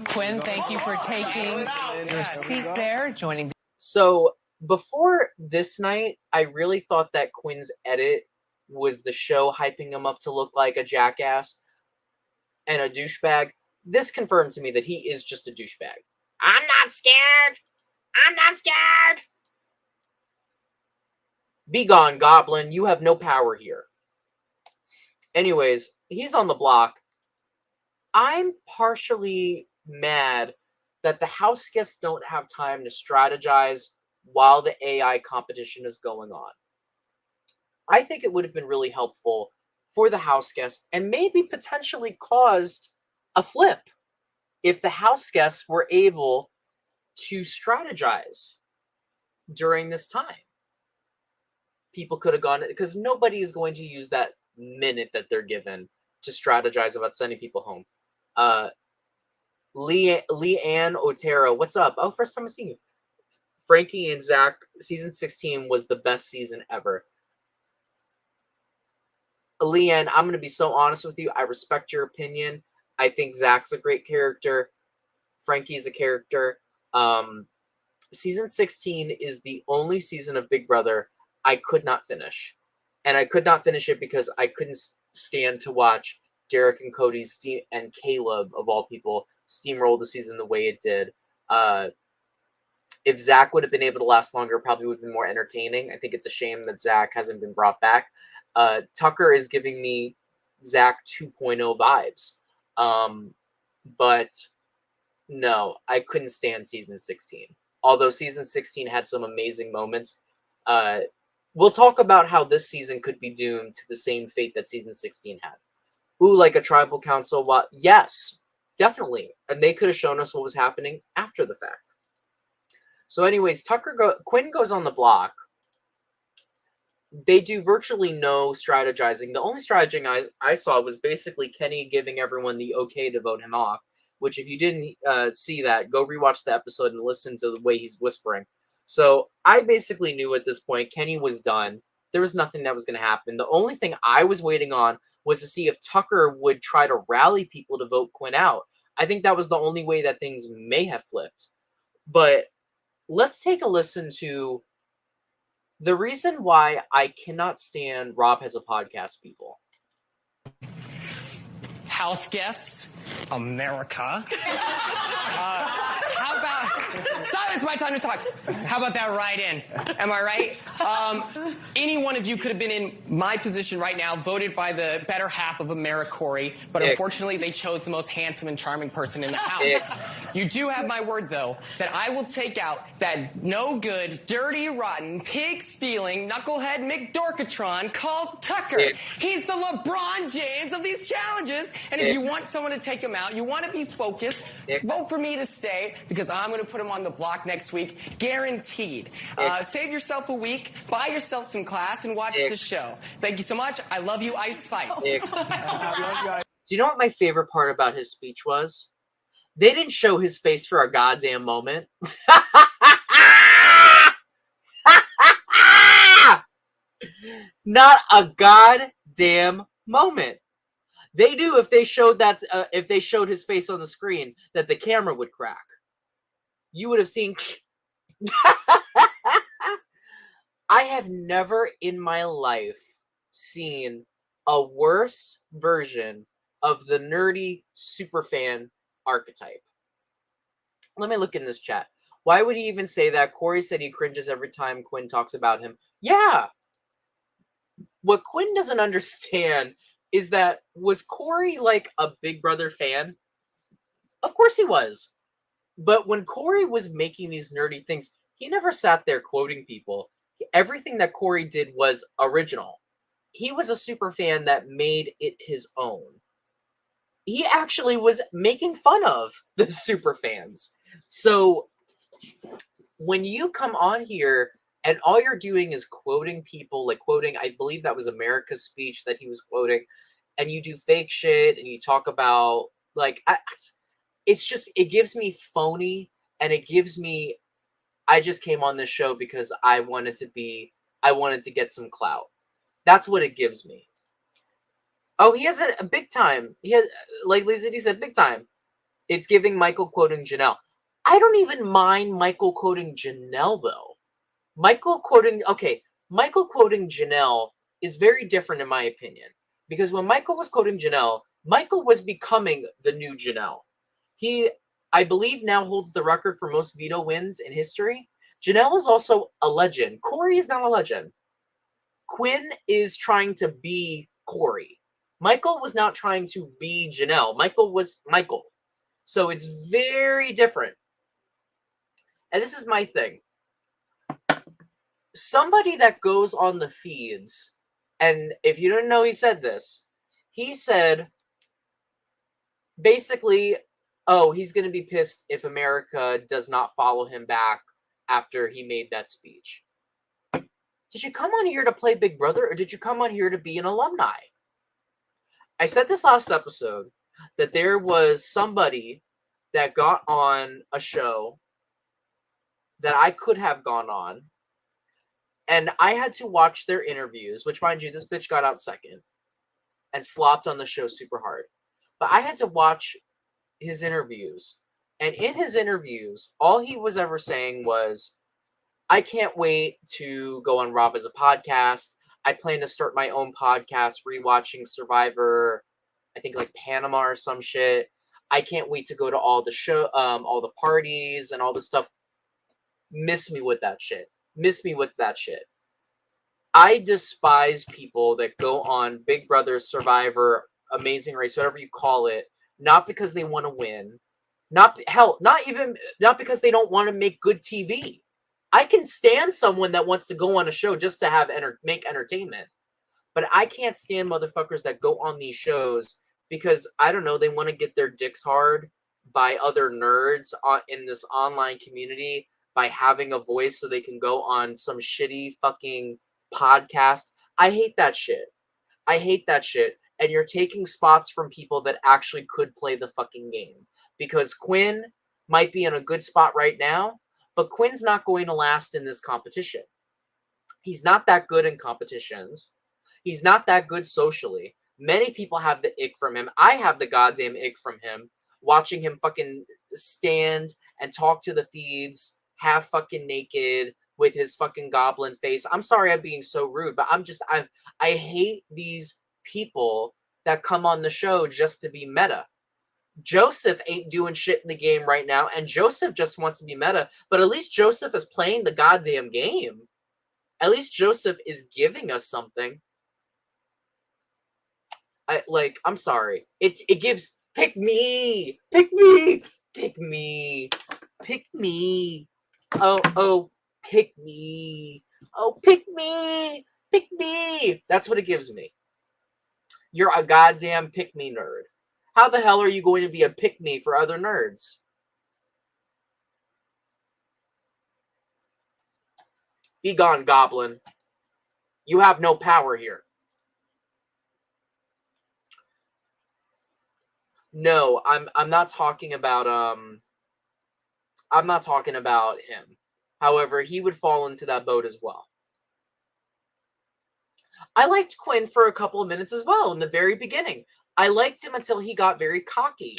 Quinn, thank you for taking your seat there, joining. So before this night, I really thought that Quinn's edit was the show hyping him up to look like a jackass and a douchebag. This confirmed to me that he is just a douchebag. I'm not scared. I'm not scared. Be gone, Goblin. You have no power here. Anyways, he's on the block. I'm partially mad that the house guests don't have time to strategize while the AI competition is going on. I think it would have been really helpful for the house guests and maybe potentially caused a flip if the house guests were able to strategize during this time. People could have gone, because nobody is going to use that minute that they're given to strategize about sending people home. Leanne Otero, what's up? Oh, first time I've seen you. Frankie and Zach, season 16 was the best season ever. Leanne, I'm going to be so honest with you. I respect your opinion. I think Zach's a great character. Frankie's a character. Season 16 is the only season of Big Brother I could not finish. And I could not finish it because I couldn't stand to watch Derek and Cody and Caleb, of all people, steamroll the season the way it did. If Zach would have been able to last longer, it probably would have been more entertaining. I think it's a shame that Zach hasn't been brought back. Tucker is giving me Zach 2.0 vibes. But no, I couldn't stand season 16. Although season 16 had some amazing moments. We'll talk about how this season could be doomed to the same fate that season 16 had. Ooh, like a tribal council? Yes, definitely. And they could have shown us what was happening after the fact. So anyways, Quinn goes on the block. They do virtually no strategizing. The only strategizing I saw was basically Kenny giving everyone the okay to vote him off, which if you didn't see that, go rewatch the episode and listen to the way he's whispering. So I basically knew at this point Kenny was done. There was nothing that was going to happen. The only thing I was waiting on was to see if Tucker would try to rally people to vote Quinn out. I think that was the only way that things may have flipped. But let's take a listen to the reason why I cannot stand Rob Has a Podcast people. House guests, America. How about silence? My time to talk. How about that ride in? Am I right? Any one of you could have been in my position right now, voted by the better half of AmeriCorey, but unfortunately they chose the most handsome and charming person in the house. You do have my word, though, that I will take out that no good, dirty, rotten, pig-stealing, knucklehead McDorkatron called Tucker. He's the LeBron James of these challenges. And if you want someone to take him out, you want to be focused, vote for me to stay, because I'm going to put him on the block next week, guaranteed. Save yourself a week, buy yourself some class, and watch the show. Thank you so much. I love you, Ice Spice. Do you know what my favorite part about his speech was? They didn't show his face for a goddamn moment. Not a goddamn moment. They do if they showed that if they showed his face on the screen, that the camera would crack. You would have seen. I have never in my life seen a worse version of the nerdy superfan archetype. Let me look in this chat. Why would he even say that? Corey said he cringes every time Quinn talks about him. Yeah. What Quinn doesn't understand is that, was Corey like a Big Brother fan? Of course he was. But when Corey was making these nerdy things, he never sat there quoting people. Everything that Corey did was original. He was a super fan that made it his own. He actually was making fun of the super fans. So when you come on here and all you're doing is quoting people, like quoting, I believe that was America's speech that he was quoting, and you do fake shit and you talk about, like, it's just, it gives me phony, and it gives me, I just came on this show because I wanted to get some clout. That's what it gives me. Oh, he has a big time. He has, like Lizzie said, big time. It's giving Michael quoting Janelle. I don't even mind Michael quoting Janelle, though. Michael quoting Janelle is very different in my opinion. Because when Michael was quoting Janelle, Michael was becoming the new Janelle. He, I believe, now holds the record for most veto wins in history. Janelle is also a legend. Corey is not a legend. Quinn is trying to be Corey. Michael was not trying to be Janelle. Michael was Michael. So it's very different. And this is my thing. Somebody that goes on the feeds, and if you didn't know he said this, he said, basically, oh, he's going to be pissed if America does not follow him back after he made that speech. Did you come on here to play Big Brother, or did you come on here to be an alumni? I said this last episode that there was somebody that got on a show that I could have gone on, and I had to watch their interviews, which, mind you, this bitch got out second and flopped on the show super hard. But I had to watch his interviews, and in his interviews, all he was ever saying was, I can't wait to go on Rob as a podcast. I plan to start my own podcast, rewatching Survivor, I think like Panama or some shit. I can't wait to go to all the parties and all this stuff. Miss me with that shit. Miss me with that shit. I despise people that go on Big Brother, Survivor, Amazing Race, whatever you call it, not because they want to win, not because they don't want to make good TV. I can stand someone that wants to go on a show just to have make entertainment. But I can't stand motherfuckers that go on these shows because, I don't know, they want to get their dicks hard by other nerds in this online community by having a voice so they can go on some shitty fucking podcast. I hate that shit. I hate that shit. And you're taking spots from people that actually could play the fucking game. Because Quinn might be in a good spot right now, but Quinn's not going to last in this competition. He's not that good in competitions. He's not that good socially. Many people have the ick from him. I have the goddamn ick from him. Watching him fucking stand and talk to the feeds, half fucking naked with his fucking goblin face. I'm sorry I'm being so rude, but I hate these people that come on the show just to be meta. Joseph ain't doing shit in the game right now, and Joseph just wants to be meta, but at least Joseph is playing the goddamn game. At least Joseph is giving us something. I'm sorry. It gives, pick me! Pick me! Pick me! Pick me! Oh, pick me! Oh, pick me! Pick me! That's what it gives me. You're a goddamn pick me nerd. How the hell are you going to be a pick me for other nerds? Be gone, goblin. You have no power here. No, I'm not talking about I'm not talking about him. However, he would fall into that boat as well. I liked Quinn for a couple of minutes as well in the very beginning. I liked him until he got very cocky.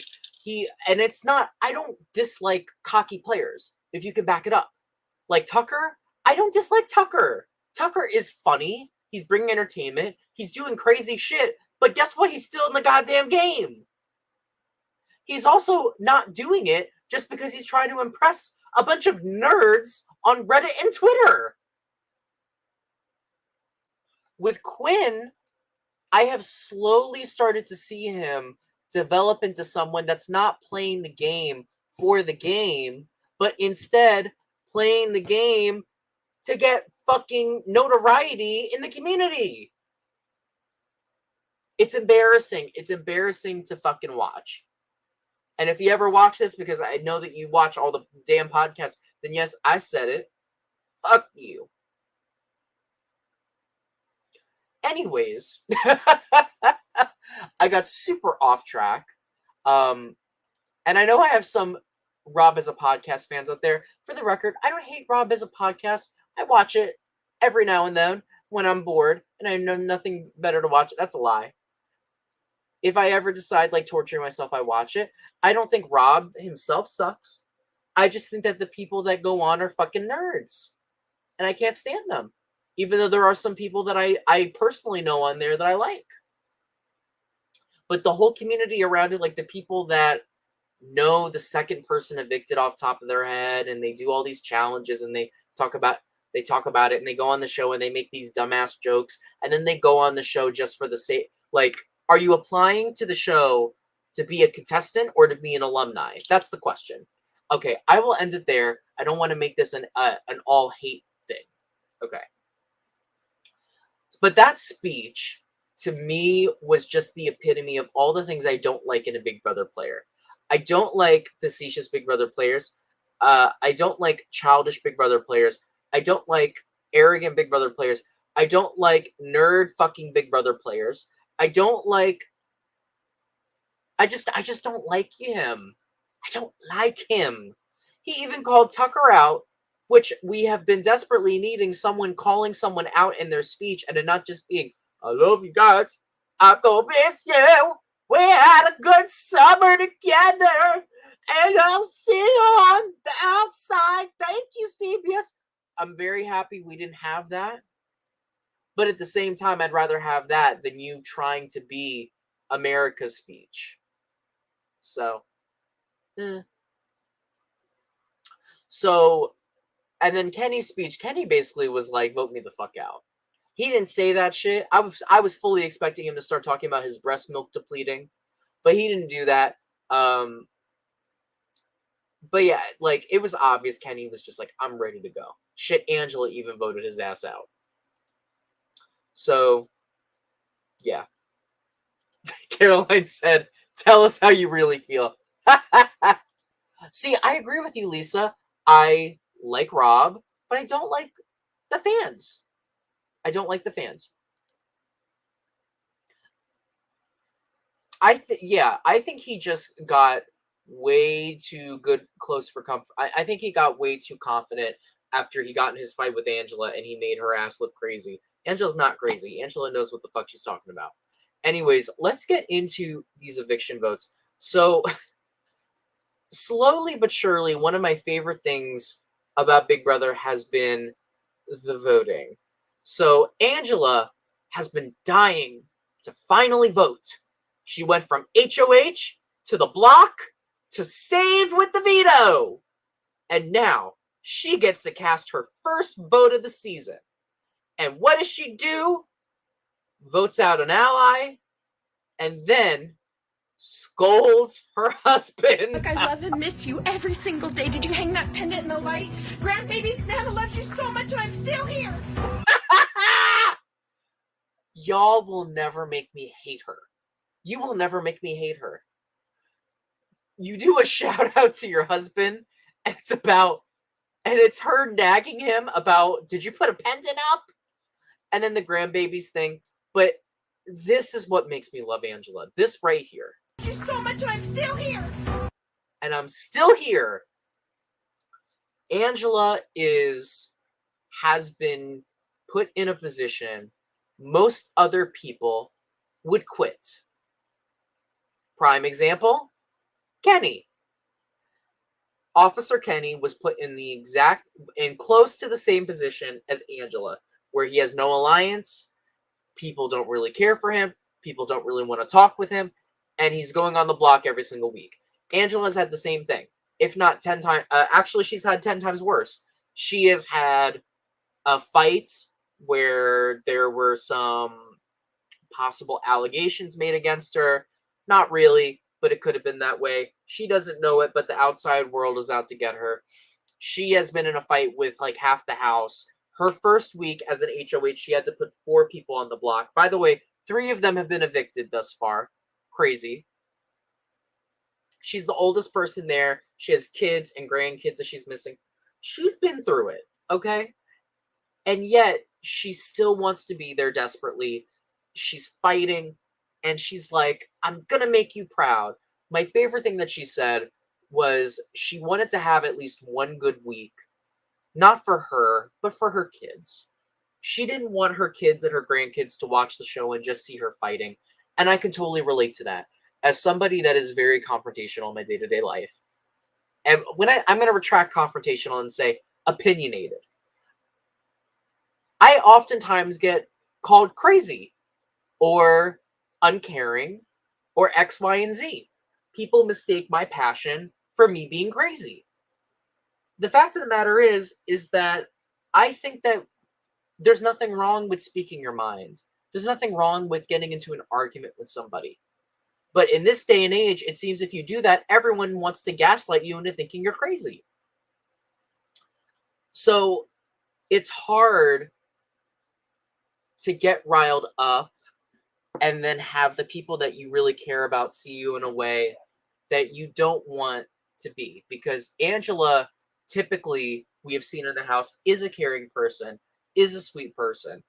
And it's not, I don't dislike cocky players, if you can back it up. Like Tucker, I don't dislike Tucker. Tucker is funny. He's bringing entertainment. He's doing crazy shit. But guess what? He's still in the goddamn game. He's also not doing it just because he's trying to impress a bunch of nerds on Reddit and Twitter. With Quinn, I have slowly started to see him develop into someone that's not playing the game for the game, but instead playing the game to get fucking notoriety in the community. It's embarrassing. It's embarrassing to fucking watch. And if you ever watch this, because I know that you watch all the damn podcasts, then yes, I said it. Fuck you. Anyways, I got super off track. And I know I have some Rob as a Podcast fans out there. For the record, I don't hate Rob as a Podcast. I watch it every now and then when I'm bored and I know nothing better to watch. That's a lie. If I ever decide like torturing myself, I watch it. I don't think Rob himself sucks. I just think that the people that go on are fucking nerds. And I can't stand them. Even though there are some people that I personally know on there that I like. But the whole community around it, like the people that know the second person evicted off top of their head and they do all these challenges and they talk about it and they go on the show and they make these dumbass jokes and then they go on the show just for the sake, like, are you applying to the show to be a contestant or to be an alumni? That's the question. Okay, I will end it there. I don't want to make this an all hate thing. Okay. But that speech, to me, was just the epitome of all the things I don't like in a Big Brother player. I don't like facetious Big Brother players. I don't like childish Big Brother players. I don't like arrogant Big Brother players. I don't like nerd fucking Big Brother players. I just don't like him. I don't like him. He even called Tucker out, which we have been desperately needing someone calling someone out in their speech and it not just being, I love you guys. I'm gonna miss you. We had a good summer together. And I'll see you on the outside. Thank you, CBS. I'm very happy we didn't have that. But at the same time, I'd rather have that than you trying to be America's speech. So, So, and then Kenny's speech, Kenny basically was like, vote me the fuck out. He didn't say that shit. I was fully expecting him to start talking about his breast milk depleting, but he didn't do that. But yeah, like, it was obvious Kenny was just like, I'm ready to go. Shit, Angela even voted his ass out. So, yeah. Caroline said, tell us how you really feel. See, I agree with you, Lisa. I like Rob, but I don't like the fans. I don't like the fans. I think he just got way too good, close for comfort. I think he got way too confident after he got in his fight with Angela and he made her ass look crazy. Angela's not crazy. Angela knows what the fuck she's talking about. Anyways, let's get into these eviction votes. So, slowly but surely, one of my favorite things about Big Brother has been the voting. So, Angela has been dying to finally vote. She went from HOH to the block to saved with the veto. And now she gets to cast her first vote of the season. And what does she do? Votes out an ally and then scolds her husband. Look, I love and miss you every single day. Did you hang that pendant in the light? Grandbaby Santa loves you so much and I'm still here. Y'all will never make me hate her. You will never make me hate her. You do a shout out to your husband, and it's her nagging him about, did you put a pendant up? And then the grandbabies thing. But this is what makes me love Angela. This right here. You so much and I'm still here. And I'm still here. Angela has been put in a position most other people would quit. Prime example, Kenny. Officer Kenny was put in close to the same position as Angela, where he has no alliance, people don't really care for him, people don't really want to talk with him, and he's going on the block every single week. Angela's had the same thing, if not 10 times. Actually, she's had 10 times worse. She has had a fight where there were some possible allegations made against her. Not really, but it could have been that way. She doesn't know it, but the outside world is out to get her. She has been in a fight with like half the house. Her first week as an HOH, she had to put 4 people on the block. By the way, 3 of them have been evicted thus far. Crazy. She's the oldest person there. She has kids and grandkids that she's missing. She's been through it, okay? And yet, she still wants to be there desperately. She's fighting, and she's like, I'm gonna make you proud. My favorite thing that she said was she wanted to have at least one good week. Not for her, but for her kids. She didn't want her kids and her grandkids to watch the show and just see her fighting. And I can totally relate to that. As somebody that is very confrontational in my day-to-day life. And when I'm going to retract confrontational and say opinionated. I oftentimes get called crazy or uncaring or X, Y, and Z. People mistake my passion for me being crazy. The fact of the matter is that I think that there's nothing wrong with speaking your mind. There's nothing wrong with getting into an argument with somebody. But in this day and age, it seems if you do that, everyone wants to gaslight you into thinking you're crazy. So it's hard to get riled up and then have the people that you really care about see you in a way that you don't want to be. Because Angela, typically, we have seen in the house, is a caring person, is a sweet person.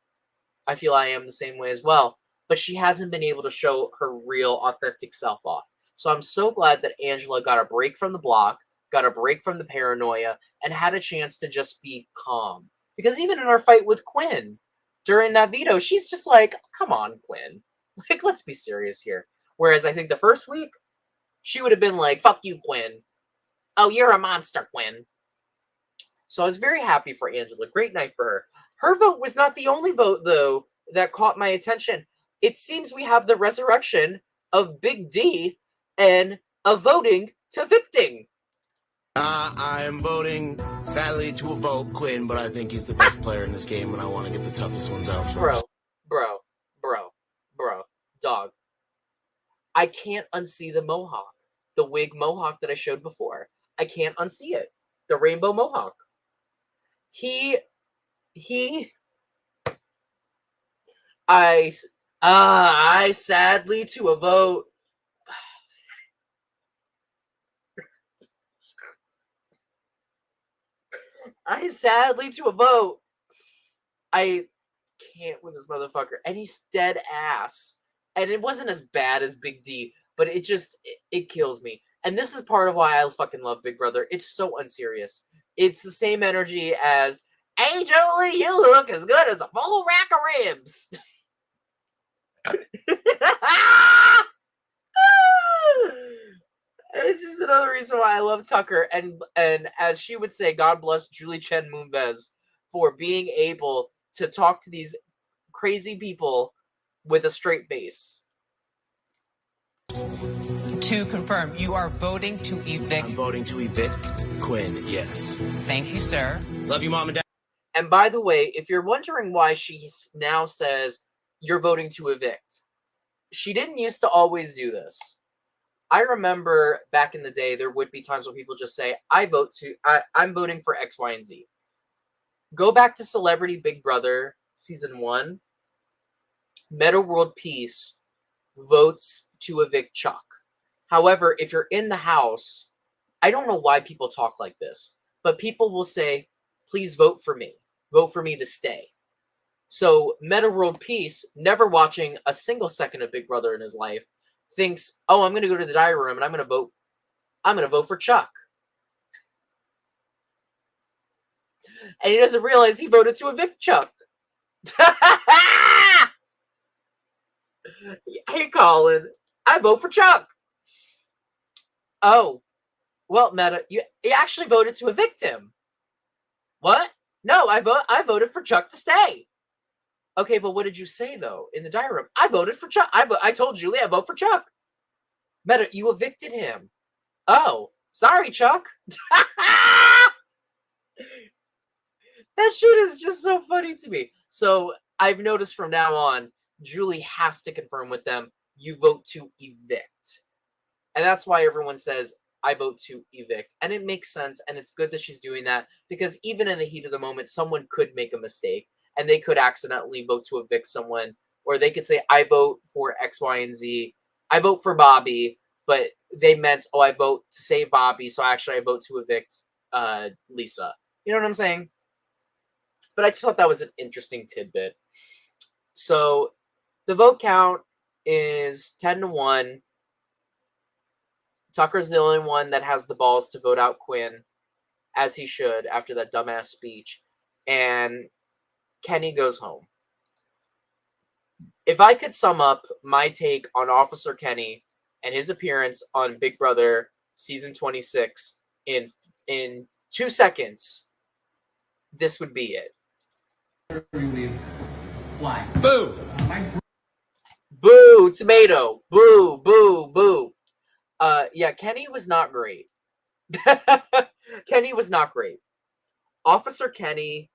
I feel I am the same way as well. But she hasn't been able to show her real, authentic self off. So I'm so glad that Angela got a break from the block, got a break from the paranoia, and had a chance to just be calm. Because even in our fight with Quinn, during that veto, she's just like, come on, Quinn. Like, let's be serious here. Whereas I think the first week, she would have been like, fuck you, Quinn. Oh, you're a monster, Quinn. So I was very happy for Angela. Great night for her. Her vote was not the only vote, though, that caught my attention. It seems we have the resurrection of Big D and a voting to evicting. I am voting, sadly, to a vote Quinn, but I think he's the best player in this game, and I want to get the toughest ones out first. Bro, dog. I can't unsee the mohawk. The wig mohawk that I showed before. I can't unsee it. The rainbow mohawk. I sadly to a vote. I sadly to a vote. I can't with this motherfucker. And he's dead ass. And it wasn't as bad as Big D, but it kills me. And this is part of why I fucking love Big Brother. It's so unserious. It's the same energy as, hey, Jolie, you look as good as a full rack of ribs. It's just another reason why I love Tucker. And as she would say, God bless Julie Chen Moonves for being able to talk to these crazy people with a straight face. To confirm, you are voting to evict. I'm voting to evict Quinn, yes. Thank you, sir. Love you, Mom and Dad. And by the way, if you're wondering why she now says you're voting to evict, she didn't used to always do this. I remember back in the day, there would be times when people just say, I'm voting for X, Y, and Z. Go back to Celebrity Big Brother Season 1. Meta World Peace votes to evict Chuck. However, if you're in the house, I don't know why people talk like this, but people will say, please vote for me. Vote for me to stay. So Meta World Peace, never watching a single second of Big Brother in his life, thinks, oh, I'm going to go to the diary room and I'm going to vote for Chuck. And he doesn't realize he voted to evict Chuck. Hey, Colin, I vote for Chuck. Oh, well, Meta, you actually voted to evict him. What? No, I voted for Chuck to stay. Okay, but what did you say, though, in the diary room? I voted for Chuck. I told Julie I vote for Chuck. Meta, you evicted him. Oh, sorry, Chuck. That shit is just so funny to me. So I've noticed from now on, Julie has to confirm with them, you vote to evict. And that's why everyone says, I vote to evict. And it makes sense, and it's good that she's doing that, because even in the heat of the moment, someone could make a mistake, and they could accidentally vote to evict someone, or they could say, I vote for X, Y, and Z. I vote for Bobby, but they meant, oh, I vote to save Bobby, so actually I vote to evict Lisa. You know what I'm saying? But I just thought that was an interesting tidbit. So the vote count is 10-1. Tucker's the only one that has the balls to vote out Quinn, as he should after that dumbass speech. And Kenny goes home. If I could sum up my take on Officer Kenny and his appearance on Big Brother Season 26 in 2 seconds, this would be it. Why? Boo! Boo! Tomato! Boo! Boo! Boo! Yeah, Kenny was not great. Kenny was not great. Officer Kenny,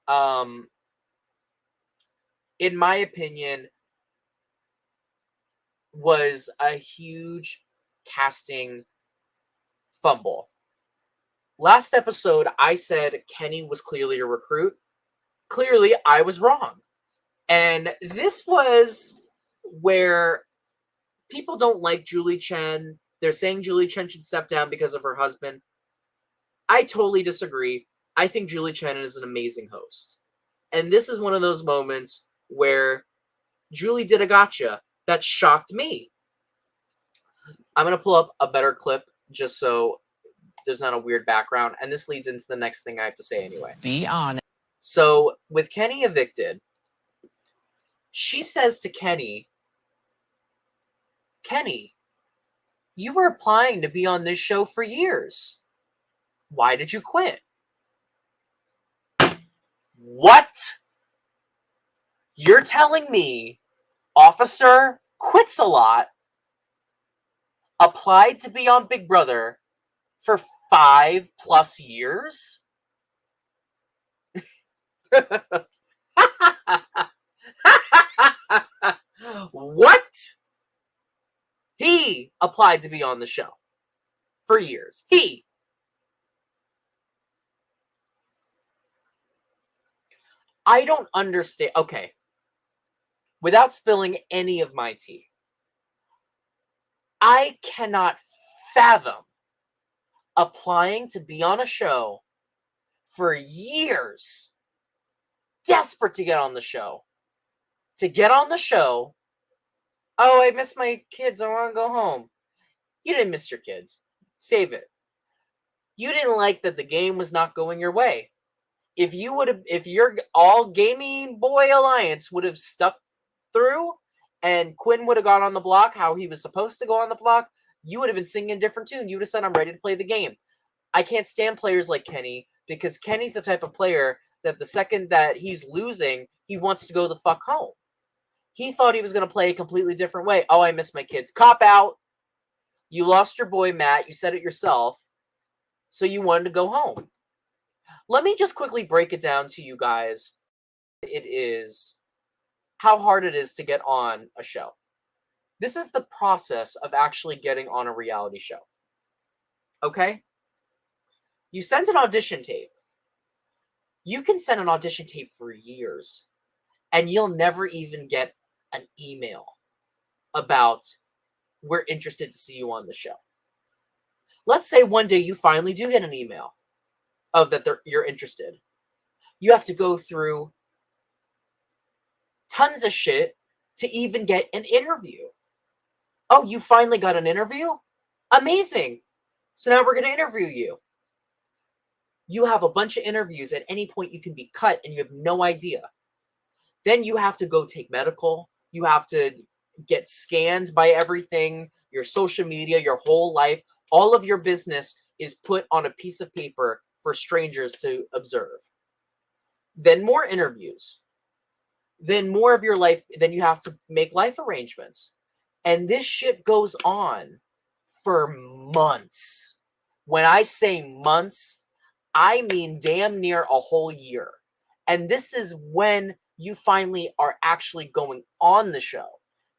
in my opinion, was a huge casting fumble. Last episode, I said Kenny was clearly a recruit. Clearly, I was wrong. And this was where people don't like Julie Chen. They're saying Julie Chen should step down because of her husband. I totally disagree. I think Julie Chen is an amazing host. And this is one of those moments where Julie did a gotcha that shocked me. I'm going to pull up a better clip just so there's not a weird background. And this leads into the next thing I have to say anyway. Be honest. So with Kenny evicted, she says to Kenny, Kenny, you were applying to be on this show for years. Why did you quit? What? You're telling me Officer quits a lot, applied to be on Big Brother for 5+ years? What? He applied to be on the show for years. I don't understand. Okay. Without spilling any of my tea, I cannot fathom applying to be on a show for years, desperate to get on the show. To get on the show, oh, I miss my kids, I want to go home. You didn't miss your kids. Save it. You didn't like that the game was not going your way. If your all gaming boy alliance would have stuck through, and Quinn would have gone on the block how he was supposed to go on the block, you would have been singing a different tune. You would have said, I'm ready to play the game. I can't stand players like Kenny, because Kenny's the type of player that the second that he's losing, he wants to go the fuck home. He thought he was going to play a completely different way. Oh, I miss my kids. Cop out. You lost your boy, Matt. You said it yourself. So you wanted to go home. Let me just quickly break it down to you guys. It is how hard it is to get on a show. This is the process of actually getting on a reality show. Okay? You send an audition tape. You can send an audition tape for years, and you'll never even get an email about, we're interested to see you on the show. Let's say one day you finally do get an email of that you're interested. You have to go through tons of shit to even get an interview. Oh, you finally got an interview? Amazing. So now we're going to interview you. You have a bunch of interviews. At any point you can be cut and you have no idea. Then you have to go take medical. You have to get scanned by everything, your social media, your whole life. All of your business is put on a piece of paper for strangers to observe. Then more interviews. Then more of your life. Then you have to make life arrangements. And this shit goes on for months. When I say months, I mean damn near a whole year. And this is when you finally are actually going on the show.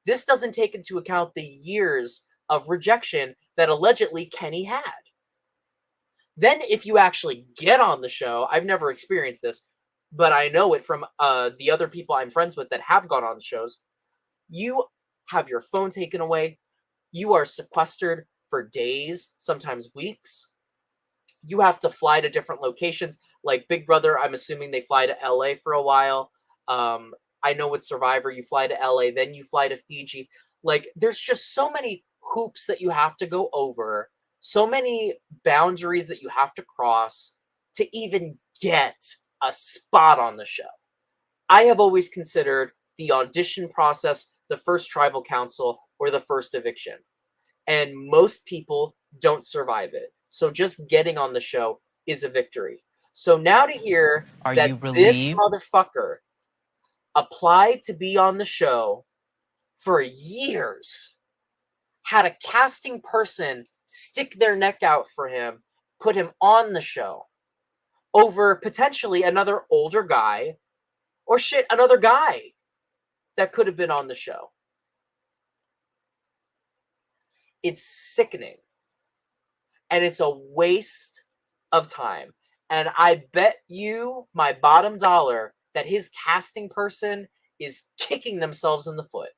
This doesn't take into account the years of rejection that allegedly Kenny had. Then if you actually get on the show, I've never experienced this, but I know it from the other people I'm friends with that have gone on the shows. You have your phone taken away. You are sequestered for days, sometimes weeks. You have to fly to different locations. Like Big Brother, I'm assuming they fly to LA for a while. I know with Survivor, you fly to LA, then you fly to Fiji. Like, there's just so many hoops that you have to go over, so many boundaries that you have to cross to even get a spot on the show. I have always considered the audition process the first tribal council or the first eviction. And most people don't survive it. So just getting on the show is a victory. So now to hear that this motherfucker applied to be on the show for years, had a casting person stick their neck out for him, put him on the show over potentially another older guy or shit, another guy that could have been on the show. It's sickening. And it's a waste of time. And I bet you my bottom dollar that his casting person is kicking themselves in the foot.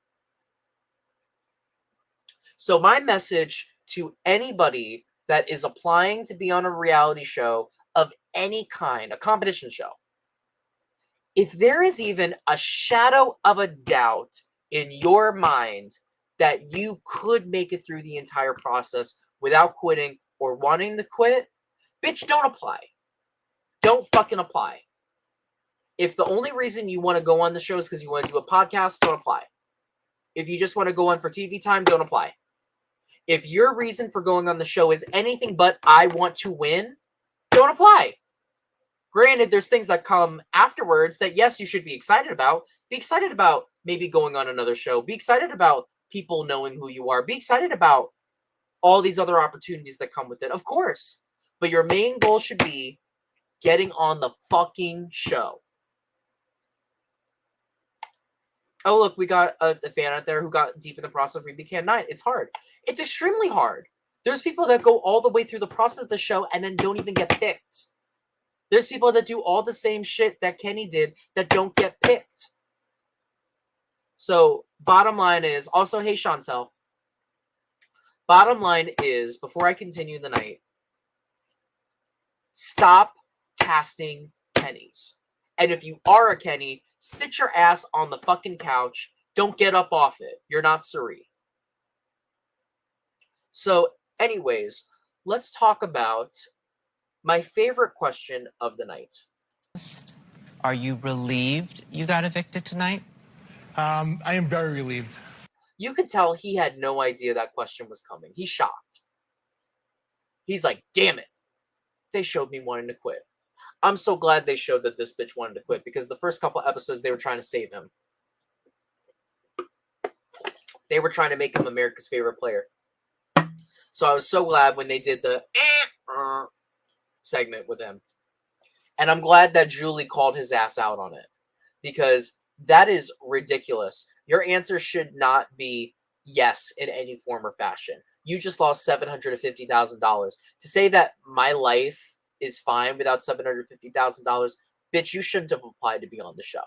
So my message to anybody that is applying to be on a reality show of any kind, a competition show, if there is even a shadow of a doubt in your mind that you could make it through the entire process without quitting or wanting to quit, bitch, don't apply. Don't fucking apply. If the only reason you want to go on the show is because you want to do a podcast, don't apply. If you just want to go on for TV time, don't apply. If your reason for going on the show is anything but I want to win, don't apply. Granted, there's things that come afterwards that, yes, you should be excited about. Be excited about maybe going on another show. Be excited about people knowing who you are. Be excited about all these other opportunities that come with it, of course. But your main goal should be getting on the fucking show. Oh, look, we got a fan out there who got deep in the process of Rebecan 9. It's hard. It's extremely hard. There's people that go all the way through the process of the show and then don't even get picked. There's people that do all the same shit that Kenny did that don't get picked. So, bottom line is, also, hey, Chantel. Bottom line is, before I continue the night, stop casting Kennys. And if you are a Kenny, sit your ass on the fucking couch. Don't get up off it. You're not Suri. So, anyways, let's talk about my favorite question of the night. Are you relieved you got evicted tonight? I am very relieved. You could tell he had no idea that question was coming. He's shocked. He's like, damn it. They showed me wanting to quit. I'm so glad they showed that this bitch wanted to quit, because the first couple episodes they were trying to save him. They were trying to make him America's favorite player. So I was so glad when they did the segment with him. And I'm glad that Julie called his ass out on it, because that is ridiculous. Your answer should not be yes in any form or fashion. You just lost $750,000. To say that my life is fine without $750,000, bitch, you shouldn't have applied to be on the show.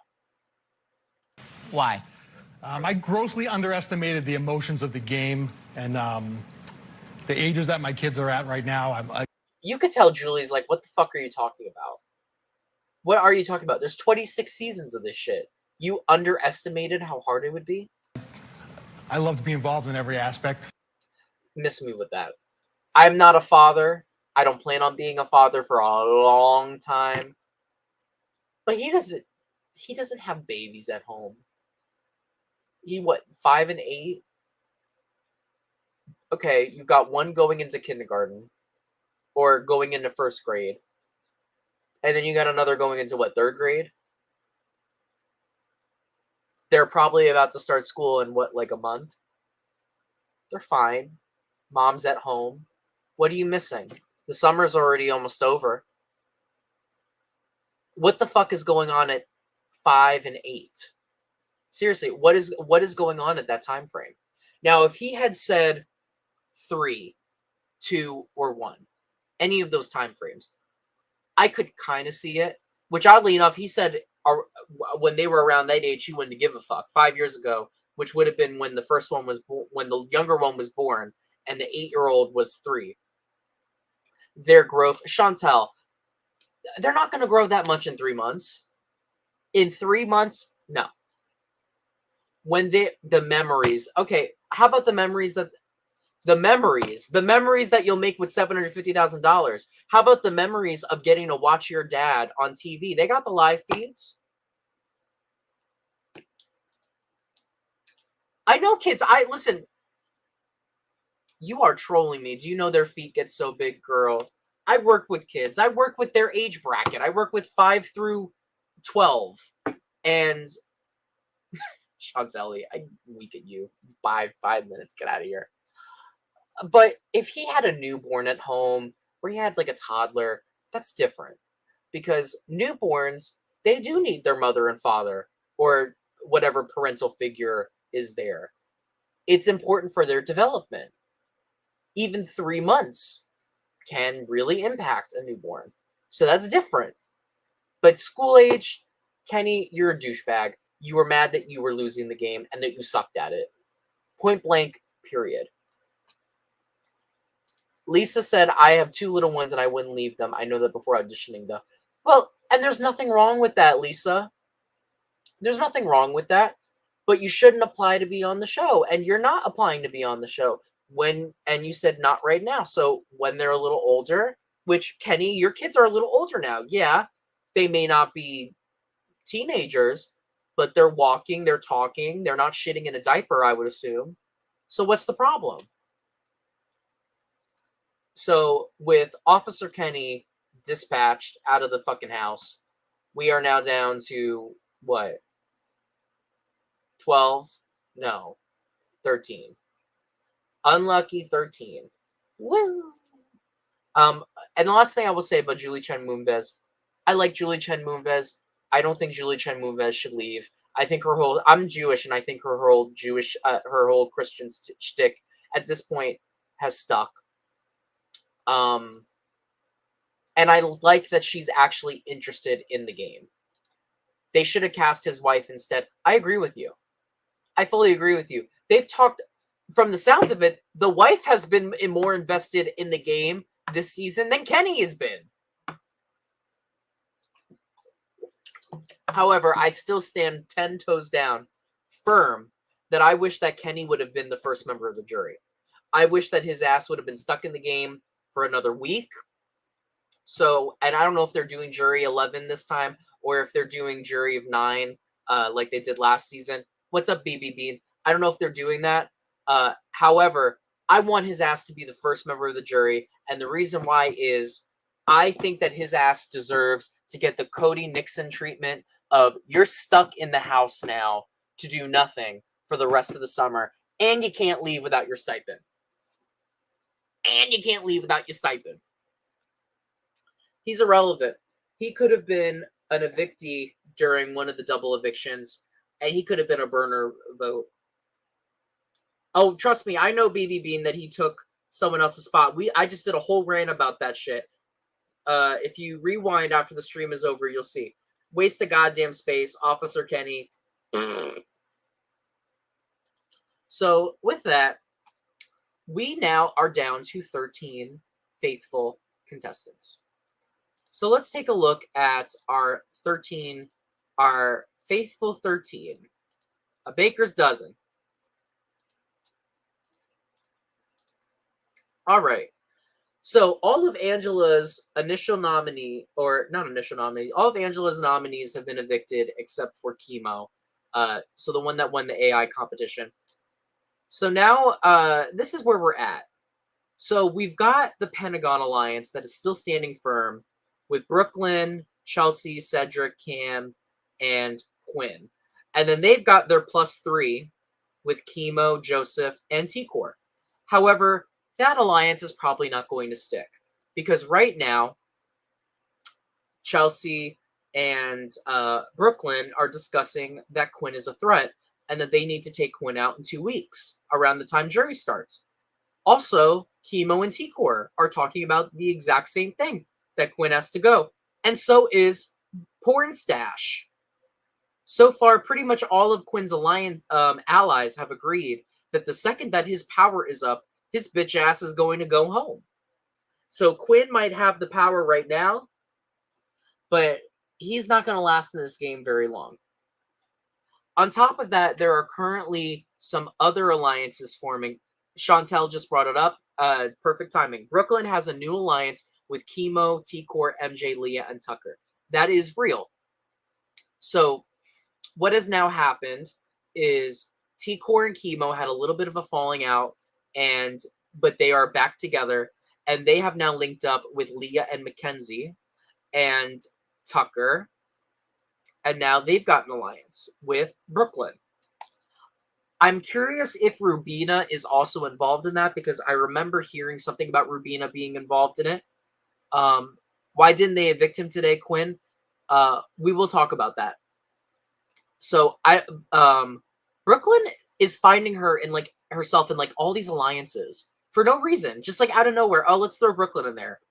Why? I grossly underestimated the emotions of the game and the ages that my kids are at right now. You could tell Julie's like, what the fuck are you talking about? What are you talking about? There's 26 seasons of this shit. You underestimated how hard it would be? I love to be involved in every aspect. Miss me with that. I'm not a father. I don't plan on being a father for a long time. But he doesn't have babies at home. He, what, 5 and 8? Okay, you've got one going into kindergarten. Or going into first grade. And then you got another going into, what, third grade? They're probably about to start school in, what, like a month? They're fine. Mom's at home. What are you missing? The summer's already almost over. What the fuck is going on at 5 and 8? Seriously, what is going on at that time frame? Now, if he had said 3, 2, or 1, any of those time frames, I could kind of see it. Which, oddly enough, he said when they were around that age, he wouldn't give a fuck. 5 years ago, which would have been when the first one was when the younger one was born, and the 8-year-old was 3. Their growth, Chantel, they're not going to grow that much in 3 months. In 3 months, no. When the memories, okay, how about the memories that you'll make with $750,000? How about the memories of getting to watch your dad on TV? They got the live feeds. I know kids. Listen. You are trolling me. Do you know their feet get so big, girl? I work with kids. I work with their age bracket. I work with 5 through 12. And Chantelli, I weak at you. 5 minutes. Get out of here. But if he had a newborn at home, or he had like a toddler, that's different. Because newborns, they do need their mother and father, or whatever parental figure is there. It's important for their development. Even 3 months can really impact a newborn. So that's different. But school age, Kenny, you're a douchebag. You were mad that you were losing the game and that you sucked at it. Point blank, period. Lisa said, I have 2 little ones and I wouldn't leave them. I know that before auditioning, though. Well, and there's nothing wrong with that, Lisa. There's nothing wrong with that. But you shouldn't apply to be on the show. And you're not applying to be on the show. And you said not right now. So when they're a little older, which, Kenny, your kids are a little older now. Yeah, they may not be teenagers, but they're walking, they're talking, they're not shitting in a diaper, I would assume. So what's the problem? So with Officer Kenny dispatched out of the fucking house, we are now down to, what? 12? No. 13. Unlucky 13. Woo! And the last thing I will say about Julie Chen Moonves, I like Julie Chen Moonves. I don't think Julie Chen Moonves should leave. I think her whole, I'm Jewish, and I think her whole Christian shtick at this point has stuck. And I like that she's actually interested in the game. They should have cast his wife instead. I agree with you. I fully agree with you. They've talked, from the sounds of it, the wife has been more invested in the game this season than Kenny has been. However, I still stand 10 toes down, firm, that I wish that Kenny would have been the first member of the jury. I wish that his ass would have been stuck in the game for another week. So, and I don't know if they're doing jury 11 this time, or if they're doing jury of 9, like they did last season. What's up, BB Bean? I don't know if they're doing that. However, I want his ass to be the first member of the jury, and the reason why is I think that his ass deserves to get the Cody Nixon treatment of you're stuck in the house now to do nothing for the rest of the summer, and you can't leave without your stipend. And you can't leave without your stipend. He's irrelevant. He could have been an evictee during one of the double evictions, and he could have been a burner vote. Oh, trust me, I know BB Bean that he took someone else's spot. I just did a whole rant about that shit. If you rewind after the stream is over, you'll see. Waste of goddamn space, Officer Kenny. So, with that, we now are down to 13 faithful contestants. So let's take a look at our faithful 13. A baker's dozen. All right. So all of Angela's initial nominee, or not initial nominee, all of Angela's nominees have been evicted except for Chemo. So the one that won the AI competition. So now this is where we're at. So we've got the Pentagon Alliance that is still standing firm with Brooklyn, Chelsea, Cedric, Cam, and Quinn. And then they've got their +3 with Chemo, Joseph, and T-Core. However, that alliance is probably not going to stick because right now, Chelsea and Brooklyn are discussing that Quinn is a threat and that they need to take Quinn out in 2 weeks around the time jury starts. Also, Chemo and T-Core are talking about the exact same thing, that Quinn has to go. And so is Porn Stash. So far, pretty much all of Quinn's allies have agreed that the second that his power is up, his bitch ass is going to go home. So Quinn might have the power right now, but he's not going to last in this game very long. On top of that, there are currently some other alliances forming. Chantel just brought it up. Perfect timing. Brooklyn has a new alliance with Chemo, T-Core, MJ, Leah, and Tucker. That is real. So what has now happened is T-Core and Chemo had a little bit of a falling out, but they are back together, and they have now linked up with Leah and Mackenzie and Tucker, and now they've got an alliance with Brooklyn. I'm curious if Rubina is also involved in that because I remember hearing something about Rubina being involved in it. Why didn't they evict him today, Quinn? We will talk about that. So Brooklyn is finding herself in all these alliances for no reason, just out of nowhere. Oh, let's throw Brooklyn in there.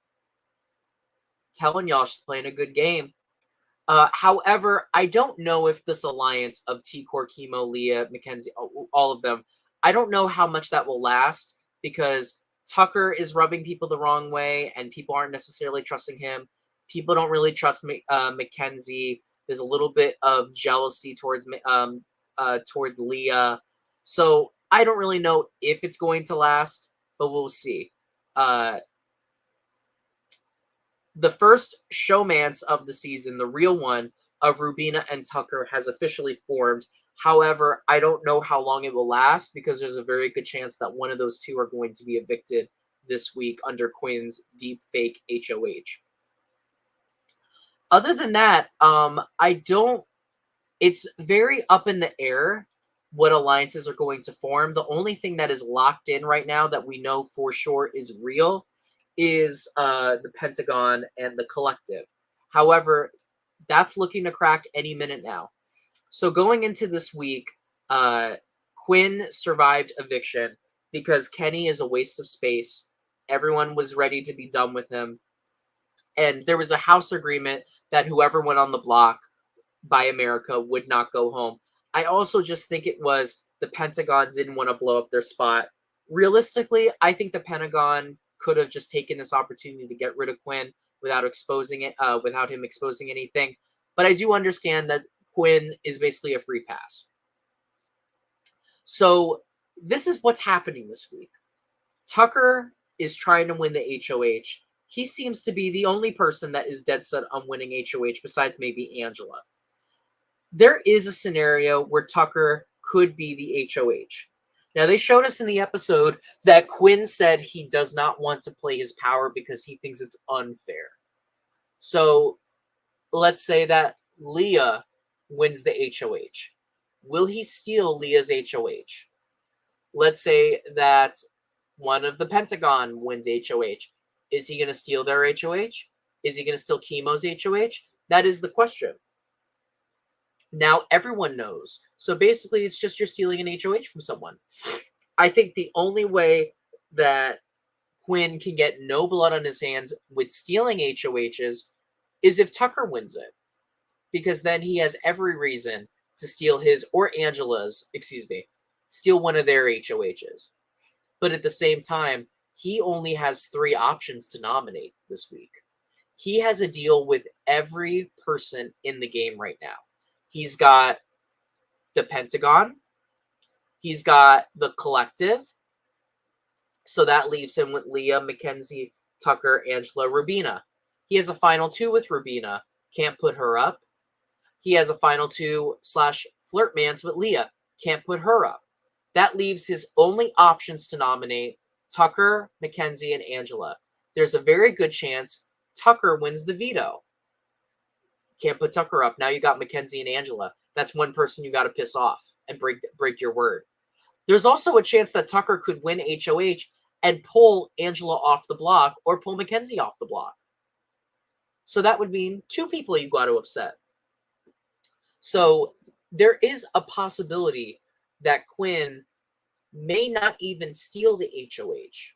Telling y'all she's playing a good game. However, I don't know if this alliance of T-Core, Chemo, Leah, Mackenzie, all of them, I don't know how much that will last because Tucker is rubbing people the wrong way and people aren't necessarily trusting him. People don't really trust Mackenzie. There's a little bit of jealousy towards Leah. So I don't really know if it's going to last, but we'll see. The first showmance of the season, the real one, of Rubina and Tucker has officially formed. However, I don't know how long it will last because there's a very good chance that one of those two are going to be evicted this week under Quinn's deep fake HOH. Other than that, it's very up in the air what alliances are going to form. The only thing that is locked in right now that we know for sure is real is the Pentagon and the Collective. However, that's looking to crack any minute now. So going into this week, Quinn survived eviction because Kenny is a waste of space. Everyone was ready to be done with him. And there was a house agreement that whoever went on the block by America would not go home. I also just think it was the Pentagon didn't want to blow up their spot. Realistically, I think the Pentagon could have just taken this opportunity to get rid of Quinn without him exposing anything. But I do understand that Quinn is basically a free pass. So this is what's happening this week. Tucker is trying to win the HOH. He seems to be the only person that is dead set on winning HOH besides maybe Angela. There is a scenario where Tucker could be the HOH. Now, they showed us in the episode that Quinn said he does not want to play his power because he thinks it's unfair. So, let's say that Leah wins the HOH. Will he steal Leah's HOH? Let's say that one of the Pentagon wins HOH. Is he going to steal their HOH? Is he going to steal Chemo's HOH? That is the question. Now everyone knows. So basically, it's just you're stealing an HOH from someone. I think the only way that Quinn can get no blood on his hands with stealing HOHs is if Tucker wins it. Because then he has every reason to steal his, or Angela's, steal one of their HOHs. But at the same time, he only has 3 options to nominate this week. He has a deal with every person in the game right now. He's got the Pentagon. He's got the Collective. So that leaves him with Leah, Mackenzie, Tucker, Angela, Rubina. He has a final 2 with Rubina. Can't put her up. He has a final 2/flirtmance with Leah. Can't put her up. That leaves his only options to nominate Tucker, Mackenzie, and Angela. There's a very good chance Tucker wins the veto. Can't put Tucker up. Now you got Mackenzie and Angela. That's one person you got to piss off and break your word. There's also a chance that Tucker could win HOH and pull Angela off the block or pull Mackenzie off the block. So that would mean 2 people you got to upset. So there is a possibility that Quinn may not even steal the HOH.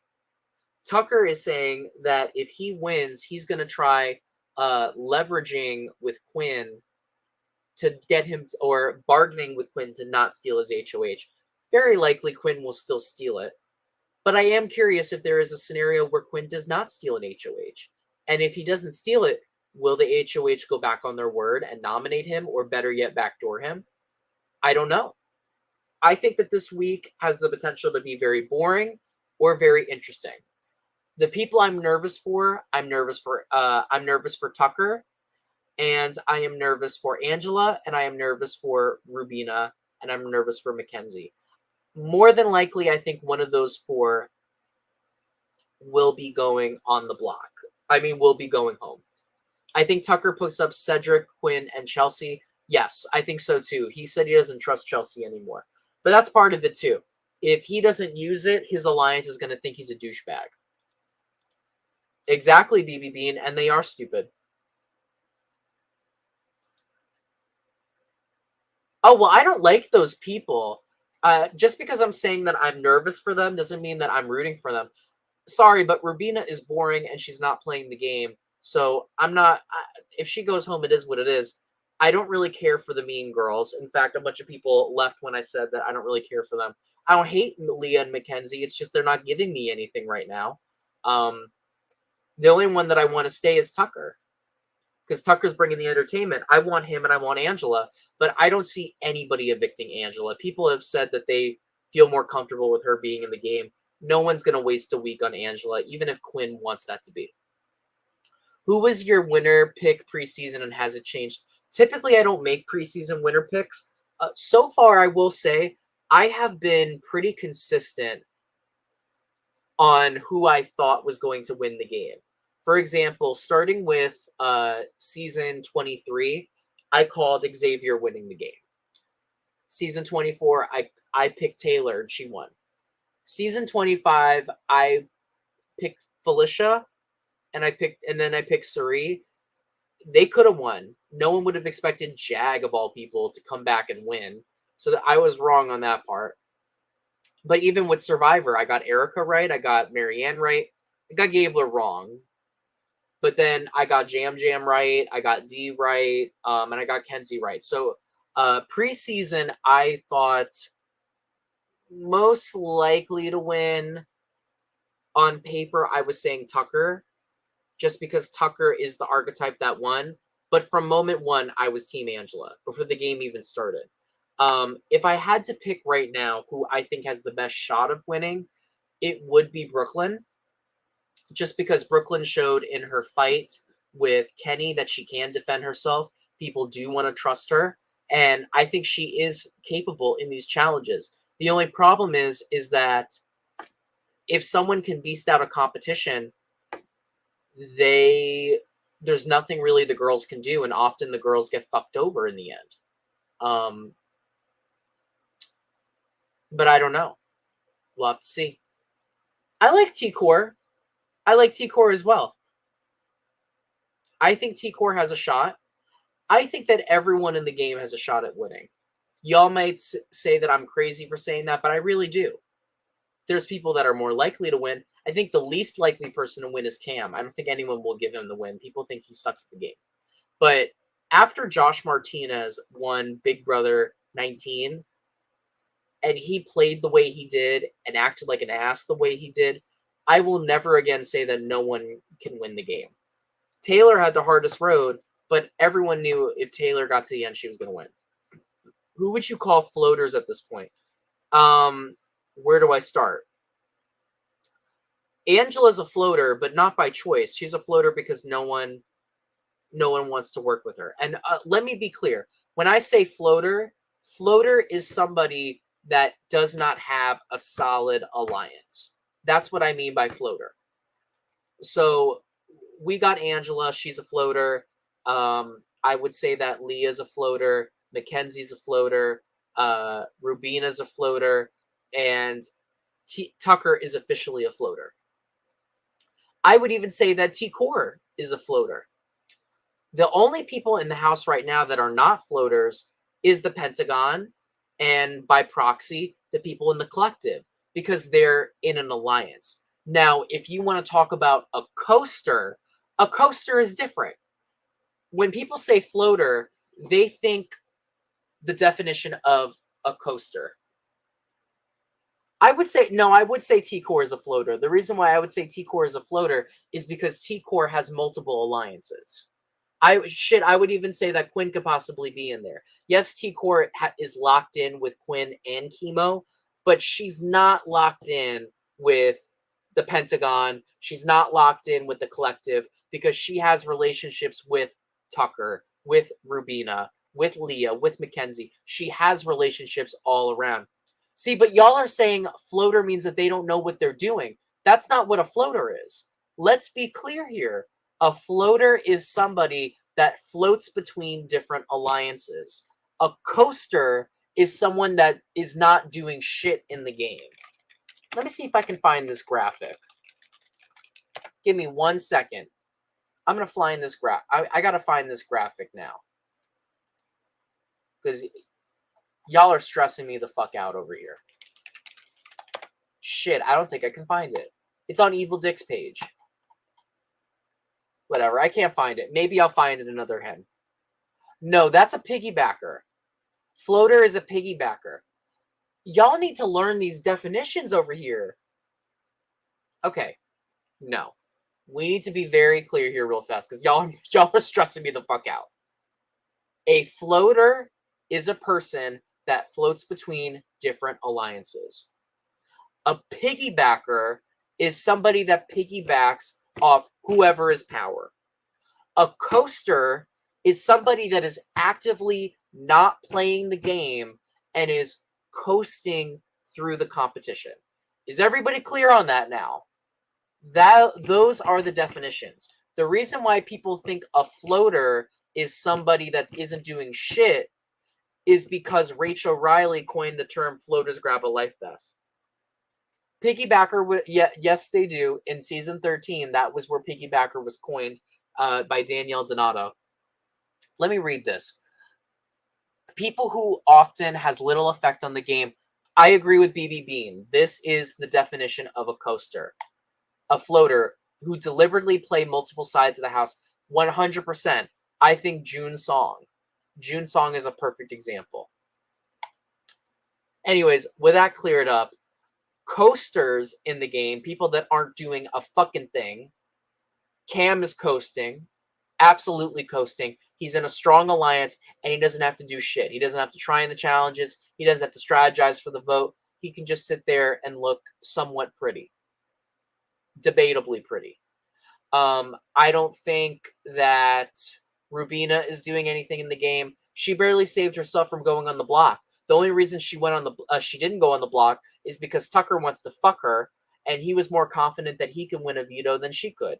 Tucker is saying that if he wins, he's going to try leveraging with Quinn to get him, or bargaining with Quinn to not steal his HOH. Very likely Quinn will still steal it. But I am curious if there is a scenario where Quinn does not steal an HOH. And if he doesn't steal it, will the HOH go back on their word and nominate him, or better yet, backdoor him? I don't know. I think that this week has the potential to be very boring or very interesting. The people I'm nervous for Tucker, and I am nervous for Angela, and I am nervous for Rubina, and I'm nervous for Mackenzie. More than likely, I think one of those 4 will be going on the block. Will be going home. I think Tucker puts up Cedric, Quinn, and Chelsea. Yes, I think so too. He said he doesn't trust Chelsea anymore. But that's part of it too. If he doesn't use it, his alliance is going to think he's a douchebag. Exactly, BB Bean, and they are stupid. Oh, well, I don't like those people. Just because I'm saying that I'm nervous for them doesn't mean that I'm rooting for them. Sorry, but Rubina is boring and she's not playing the game. So I'm not, if she goes home, it is what it is. I don't really care for the mean girls. In fact, a bunch of people left when I said that I don't really care for them. I don't hate Leah and Mackenzie. It's just they're not giving me anything right now. The only one that I want to stay is Tucker. Because Tucker's bringing the entertainment. I want him and I want Angela. But I don't see anybody evicting Angela. People have said that they feel more comfortable with her being in the game. No one's going to waste a week on Angela, even if Quinn wants that to be. Who was your winner pick preseason and has it changed? Typically, I don't make preseason winner picks. So far, I will say I have been pretty consistent on who I thought was going to win the game. For example, starting with season 23, I called Xavier winning the game. Season 24, I picked Taylor and she won. Season 25, I picked Felicia and then I picked Suri. They could have won. No one would have expected Jag, of all people, to come back and win. So that I was wrong on that part. But even with Survivor, I got Erica right. I got Marianne right. I got Gabler wrong. But then I got Jam Jam right. I got Dee right. And I got Kenzie right. So preseason, I thought most likely to win. On paper, I was saying Tucker. Just because Tucker is the archetype that won. But from moment 1, I was Team Angela before the game even started. If I had to pick right now who I think has the best shot of winning, it would be Brooklyn. Just because Brooklyn showed in her fight with Kenny that she can defend herself. People do want to trust her. And I think she is capable in these challenges. The only problem is that if someone can beast out a competition, there's nothing really the girls can do, and often the girls get fucked over in the end. But I don't know. We'll have to see. I like T-Core. I like T-Core as well. I think T-Core has a shot. I think that everyone in the game has a shot at winning. Y'all might say that I'm crazy for saying that, but I really do. There's people that are more likely to win. I think the least likely person to win is Cam. I don't think anyone will give him the win. People think he sucks at the game. But after Josh Martinez won Big Brother 19, and he played the way he did and acted like an ass the way he did, I will never again say that no one can win the game. Taylor had the hardest road, but everyone knew if Taylor got to the end, she was going to win. Who would you call floaters at this point? Where do I start? Angela's a floater, but not by choice. She's a floater because no one wants to work with her. And let me be clear. When I say floater is somebody that does not have a solid alliance. That's what I mean by floater. So we got Angela. She's a floater. I would say that Leah's a floater. Mackenzie's a floater. Rubina's a floater. And Tucker is officially a floater. I would even say that T-Core is a floater. The only people in the house right now that are not floaters is the Pentagon, and by proxy, the people in the collective, because they're in an alliance. Now, if you want to talk about a coaster is different. When people say floater, they think the definition of a coaster. I would say T-Core is a floater. The reason why I would say T-Core is a floater is because T-Core has multiple alliances. I would even say that Quinn could possibly be in there. Yes, T-Core is locked in with Quinn and Chemo, but she's not locked in with the Pentagon. She's not locked in with the collective because she has relationships with Tucker, with Rubina, with Leah, with Mackenzie. She has relationships all around. See, but y'all are saying floater means that they don't know what they're doing. That's not what a floater is. Let's be clear here. A floater is somebody that floats between different alliances. A coaster is someone that is not doing shit in the game. Let me see if I can find this graphic. Give me 1 second. I'm going to fly in this graph. I got to find this graphic now. Because y'all are stressing me the fuck out over here. Shit, I don't think I can find it. It's on Evil Dick's page. Whatever, I can't find it. Maybe I'll find it another hen. No, that's a piggybacker. Floater is a piggybacker. Y'all need to learn these definitions over here. Okay, no. We need to be very clear here real fast because y'all are stressing me the fuck out. A floater is a person that floats between different alliances. A piggybacker is somebody that piggybacks off whoever is power. A coaster is somebody that is actively not playing the game and is coasting through the competition. Is everybody clear on that now? Those are the definitions. The reason why people think a floater is somebody that isn't doing shit is because Rachel Riley coined the term floaters grab a life vest. Piggybacker, yes, they do. In season 13, that was where piggybacker was coined by Danielle Donato. Let me read this. People who often has little effect on the game. I agree with BB Bean. This is the definition of a coaster. A floater who deliberately play multiple sides of the house. 100%. I think June Song. June Song is a perfect example. Anyways, with that cleared up, coasters in the game, people that aren't doing a fucking thing. Cam is coasting, absolutely coasting. He's in a strong alliance, and he doesn't have to do shit. He doesn't have to try in the challenges. He doesn't have to strategize for the vote. He can just sit there and look somewhat pretty. Debatably pretty. I don't think that Rubina is doing anything in the game. She barely saved herself from going on the block. The only reason she went on the she didn't go on the block is because Tucker wants to fuck her, and he was more confident that he can win a veto than she could.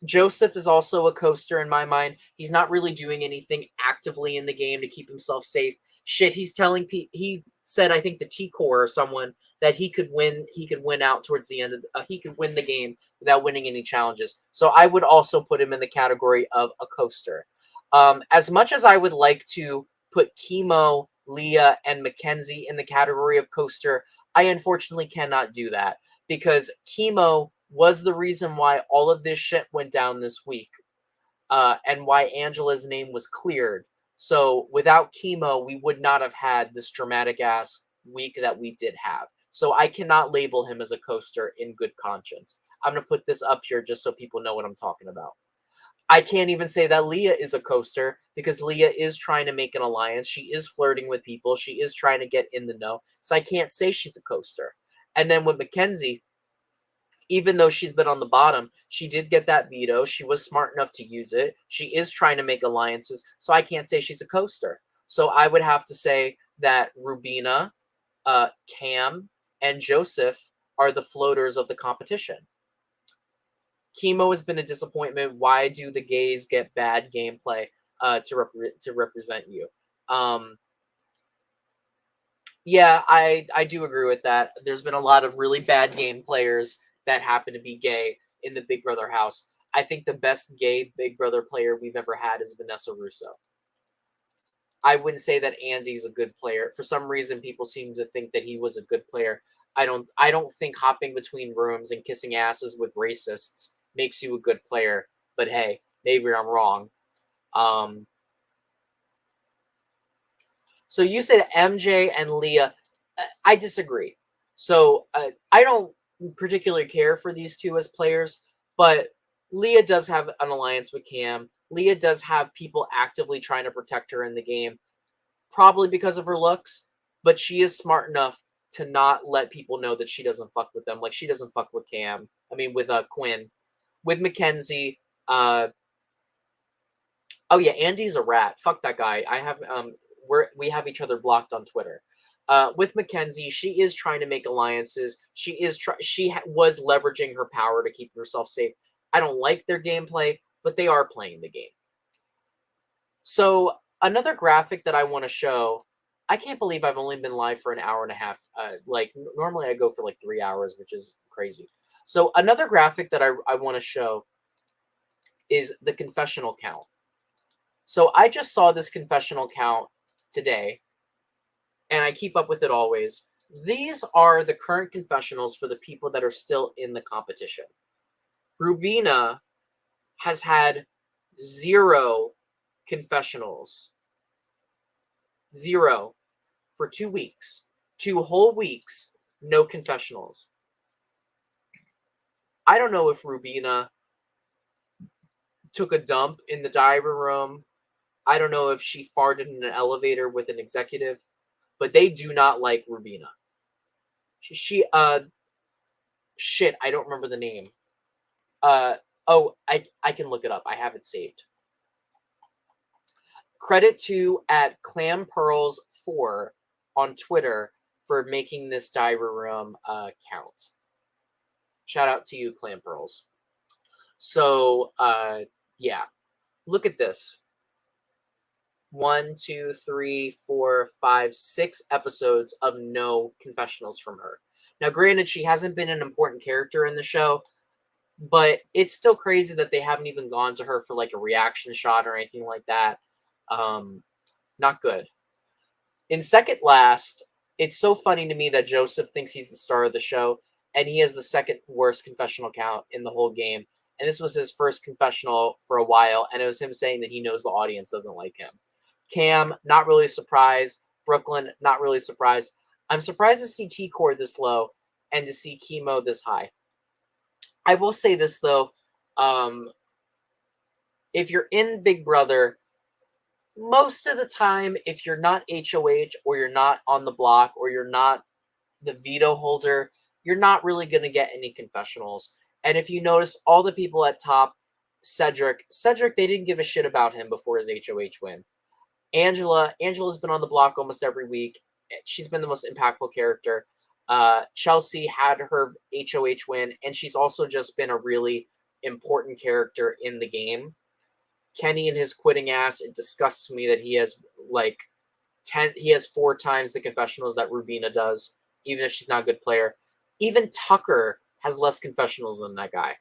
Joseph is also a coaster in my mind. He's not really doing anything actively in the game to keep himself safe. Shit, he's telling he said, I think, the T-Core or someone, that he could win out towards the end of he could win the game without winning any challenges. So I would also put him in the category of a coaster. As much as I would like to put Chemo, Leah, and Mackenzie in the category of coaster, I unfortunately cannot do that, because Chemo was the reason why all of this shit went down this week, and why Angela's name was cleared. So without Chemo, we would not have had this dramatic ass week that we did have. So I cannot label him as a coaster in good conscience. I'm going to put this up here just so people know what I'm talking about. I can't even say that Leah is a coaster, because Leah is trying to make an alliance. She is flirting with people. She is trying to get in the know. So I can't say she's a coaster. And then with Mackenzie, even though she's been on the bottom, she did get that veto. She was smart enough to use it. She is trying to make alliances. So I can't say she's a coaster. So I would have to say that Rubina, Cam, and Joseph are the floaters of the competition. Chemo has been a disappointment. Why do the gays get bad gameplay to represent you? Yeah, I do agree with that. There's been a lot of really bad game players that happen to be gay in the Big Brother house. I think the best gay Big Brother player we've ever had is Vanessa Russo. I wouldn't say that Andy's a good player. For some reason, people seem to think that he was a good player. I don't think hopping between rooms and kissing asses with racists makes you a good player. But hey, maybe I'm wrong. So you said MJ and Leah. I disagree. So I don't particularly care for these two as players, but Leah does have an alliance with Cam. Leah does have people actively trying to protect her in the game, probably because of her looks, but she is smart enough to not let people know that she doesn't fuck with them. Like, she doesn't fuck with Cam. I mean, with Quinn. With Mackenzie, oh yeah, Andy's a rat. Fuck that guy. I have we have each other blocked on Twitter. With Mackenzie, she is trying to make alliances. She was leveraging her power to keep herself safe. I don't like their gameplay, but they are playing the game. So another graphic that I want to show. I can't believe I've only been live for an hour and a half. Like, normally I go for like 3 hours, which is crazy. So another graphic that I want to show is the confessional count. So I just saw this confessional count today, and I keep up with it always. These are the current confessionals for the people that are still in the competition. Rubina has had 0 confessionals. 0 for 2 weeks. 2 whole weeks, no confessionals. I don't know if Rubina took a dump in the diary room. I don't know if she farted in an elevator with an executive, but they do not like Rubina. Shit, I don't remember the name. Oh, I can look it up. I have it saved. Credit to @ClamPearls4 on Twitter for making this diary room count. Shout out to you, Clam Pearls. So, yeah. Look at this. 1, 2, 3, 4, 5, 6 episodes of no confessionals from her. Now, granted, she hasn't been an important character in the show, but it's still crazy that they haven't even gone to her for like a reaction shot or anything like that. Not good. In second last, it's so funny to me that Joseph thinks he's the star of the show, and he has the second worst confessional count in the whole game. And this was his first confessional for a while, and it was him saying that he knows the audience doesn't like him. Cam, not really surprised. Brooklyn, not really surprised. I'm surprised to see T-Core this low and to see Chemo this high. I will say this, though. If you're in Big Brother, most of the time, if you're not HOH or you're not on the block or you're not the veto holder, you're not really going to get any confessionals. And if you notice, all the people at top, Cedric, they didn't give a shit about him before his HOH win. Angela's been on the block almost every week. She's been the most impactful character. Chelsea had her HOH win, and she's also just been a really important character in the game. Kenny and his quitting ass, it disgusts me that he has like 4 times the confessionals that Rubina does, even if she's not a good player. Even Tucker has less confessionals than that guy.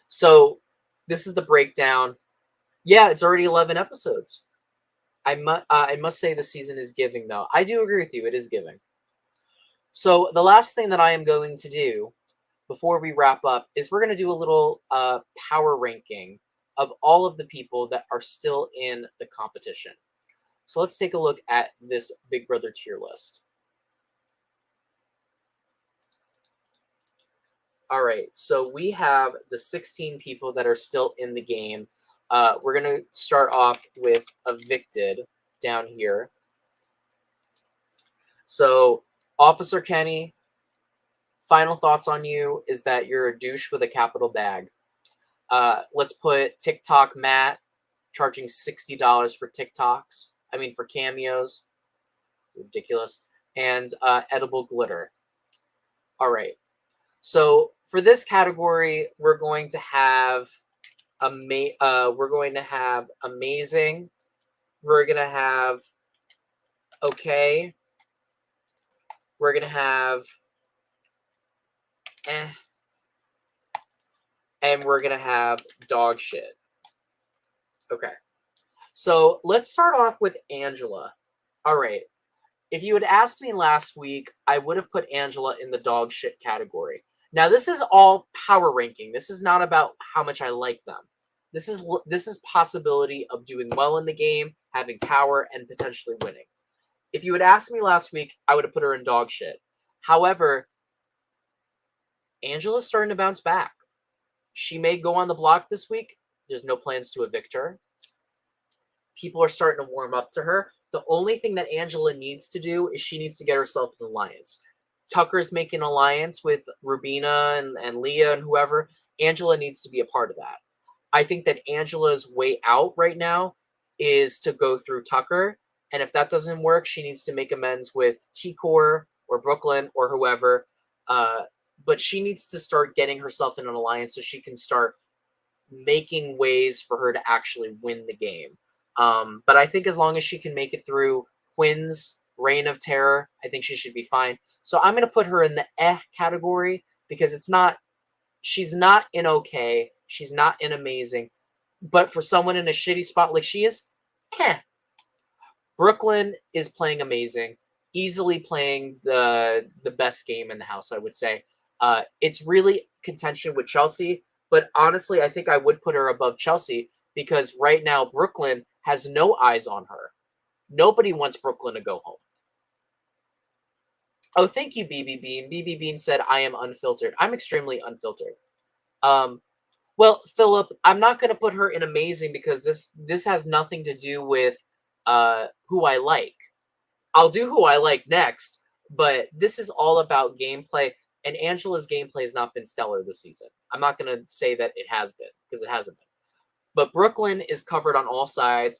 So this is the breakdown. Yeah, it's already 11 episodes. I must say the season is giving, though. I do agree with you. It is giving. So the last thing that I am going to do before we wrap up is we're going to do a little power ranking of all of the people that are still in the competition. So let's take a look at this Big Brother tier list. All right, so we have the 16 people that are still in the game. We're going to start off with Evicted down here. So, Officer Kenny, final thoughts on you is that you're a douche with a capital bag. Let's put TikTok Matt charging $60 for TikToks. I mean, for cameos. Ridiculous. And Edible Glitter. All right. So, for this category, we're going to have amazing. We're going to have okay. We're going to have and we're going to have dog shit. Okay. So let's start off with Angela. All right. If you had asked me last week, I would have put Angela in the dog shit category. Now, this is all power ranking. This is not about how much I like them. This is possibility of doing well in the game, having power, and potentially winning. If you had asked me last week, I would have put her in dog shit. However, Angela's starting to bounce back. She may go on the block this week. There's no plans to evict her. People are starting to warm up to her. The only thing that Angela needs to do is she needs to get herself an alliance. Tucker's making an alliance with Rubina and Leah and whoever. Angela needs to be a part of that. I think that Angela's way out right now is to go through Tucker. And if that doesn't work, she needs to make amends with T-Core or Brooklyn or whoever. But she needs to start getting herself in an alliance so she can start making ways for her to actually win the game. But I think as long as she can make it through Quinn's Reign of Terror, I think she should be fine. So I'm going to put her in the category because she's not in okay. She's not in amazing. But for someone in a shitty spot like she is, Brooklyn is playing amazing. Easily playing the best game in the house, I would say. It's really contention with Chelsea. But honestly, I think I would put her above Chelsea because right now Brooklyn has no eyes on her. Nobody wants Brooklyn to go home. Oh, thank you, BB Bean. BB Bean said, I am unfiltered. I'm extremely unfiltered. Well, Philip, I'm not going to put her in amazing because this has nothing to do with who I like. I'll do who I like next, but this is all about gameplay, and Angela's gameplay has not been stellar this season. I'm not going to say that it has been because it hasn't been. But Brooklyn is covered on all sides.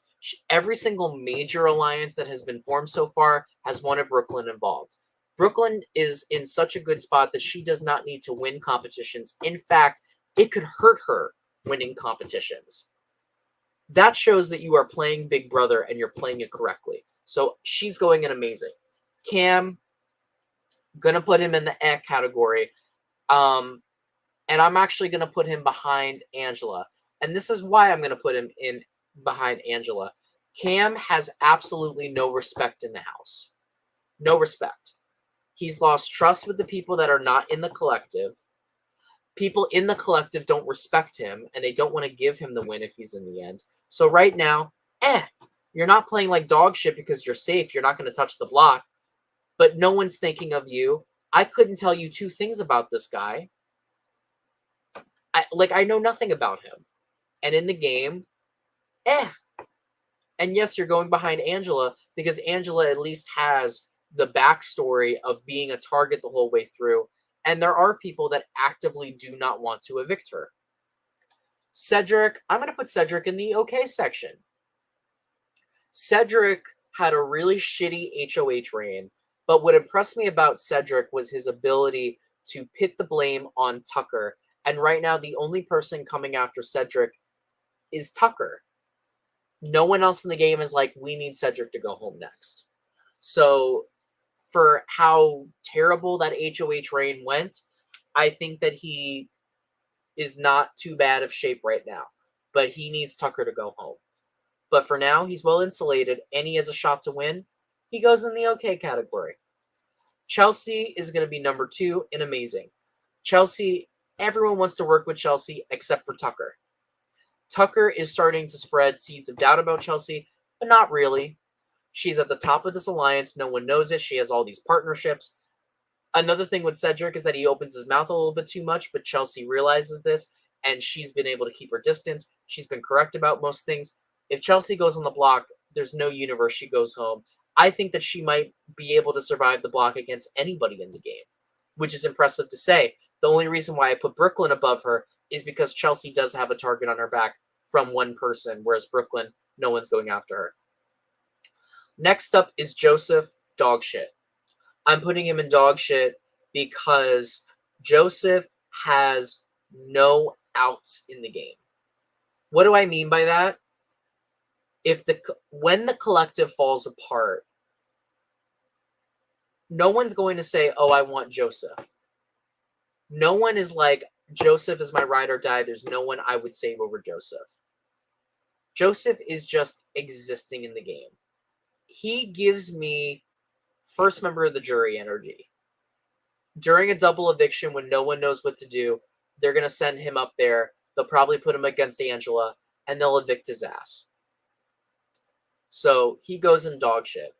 Every single major alliance that has been formed so far has wanted Brooklyn involved. Brooklyn is in such a good spot that she does not need to win competitions. In fact, it could hurt her winning competitions. That shows that you are playing Big Brother and you're playing it correctly. So she's going in amazing. Cam, gonna put him in the category. And I'm actually gonna put him behind Angela. And this is why I'm gonna put him in behind Angela. Cam has absolutely no respect in the house. No respect. He's lost trust with the people that are not in the collective. People in the collective don't respect him, and they don't want to give him the win if he's in the end. So right now, you're not playing like dog shit because you're safe. You're not going to touch the block. But no one's thinking of you. I couldn't tell you 2 things about this guy. I know nothing about him. And in the game, And yes, you're going behind Angela because Angela at least has the backstory of being a target the whole way through. And there are people that actively do not want to evict her. Cedric, I'm going to put Cedric in the okay section. Cedric had a really shitty HOH reign, but what impressed me about Cedric was his ability to pit the blame on Tucker. And right now, the only person coming after Cedric is Tucker. No one else in the game is like, we need Cedric to go home next. So for how terrible that HOH reign went, I think that he is not too bad of shape right now. But he needs Tucker to go home. But for now, he's well insulated, and he has a shot to win. He goes in the okay category. Chelsea is going to be number 2 in amazing. Chelsea, everyone wants to work with Chelsea except for Tucker. Tucker is starting to spread seeds of doubt about Chelsea, but not really. She's at the top of this alliance. No one knows it. She has all these partnerships. Another thing with Cedric is that he opens his mouth a little bit too much, but Chelsea realizes this, and she's been able to keep her distance. She's been correct about most things. If Chelsea goes on the block, there's no universe she goes home. I think that she might be able to survive the block against anybody in the game, which is impressive to say. The only reason why I put Brooklyn above her is because Chelsea does have a target on her back from one person, whereas Brooklyn, no one's going after her. Next up is Joseph, dog shit. I'm putting him in dog shit because Joseph has no outs in the game. What do I mean by that? When the collective falls apart, no one's going to say, oh, I want Joseph. No one is like, Joseph is my ride or die. There's no one I would save over Joseph. Joseph is just existing in the game. He gives me first member of the jury energy. During a double eviction when no one knows what to do, they're going to send him up there. They'll probably put him against Angela, and they'll evict his ass. So he goes in dog shit.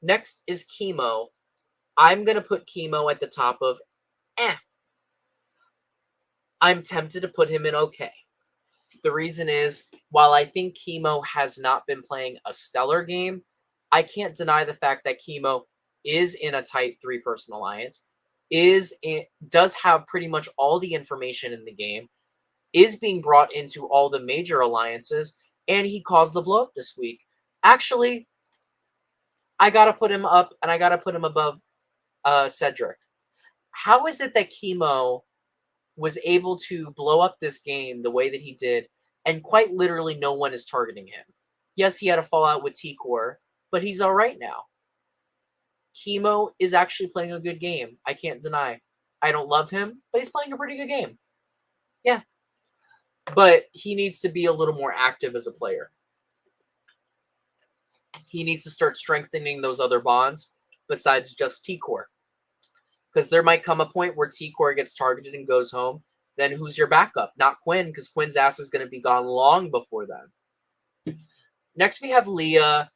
Next is Chemo. I'm going to put Chemo at the top of I'm tempted to put him in okay. The reason is, while I think Chemo has not been playing a stellar game, I can't deny the fact that Chemo is in a tight 3-person alliance, does have pretty much all the information in the game, is being brought into all the major alliances, and he caused the blow up this week. Actually, I got to put him up, and I got to put him above Cedric. How is it that Chemo was able to blow up this game the way that he did, and quite literally no one is targeting him? Yes, he had a fallout with T-Core, but he's all right now. Chemo is actually playing a good game. I can't deny. I don't love him, but he's playing a pretty good game. Yeah. But he needs to be a little more active as a player. He needs to start strengthening those other bonds besides just T-Core. Because there might come a point where T-Core gets targeted and goes home. Then who's your backup? Not Quinn, because Quinn's ass is going to be gone long before then. Next we have Leah.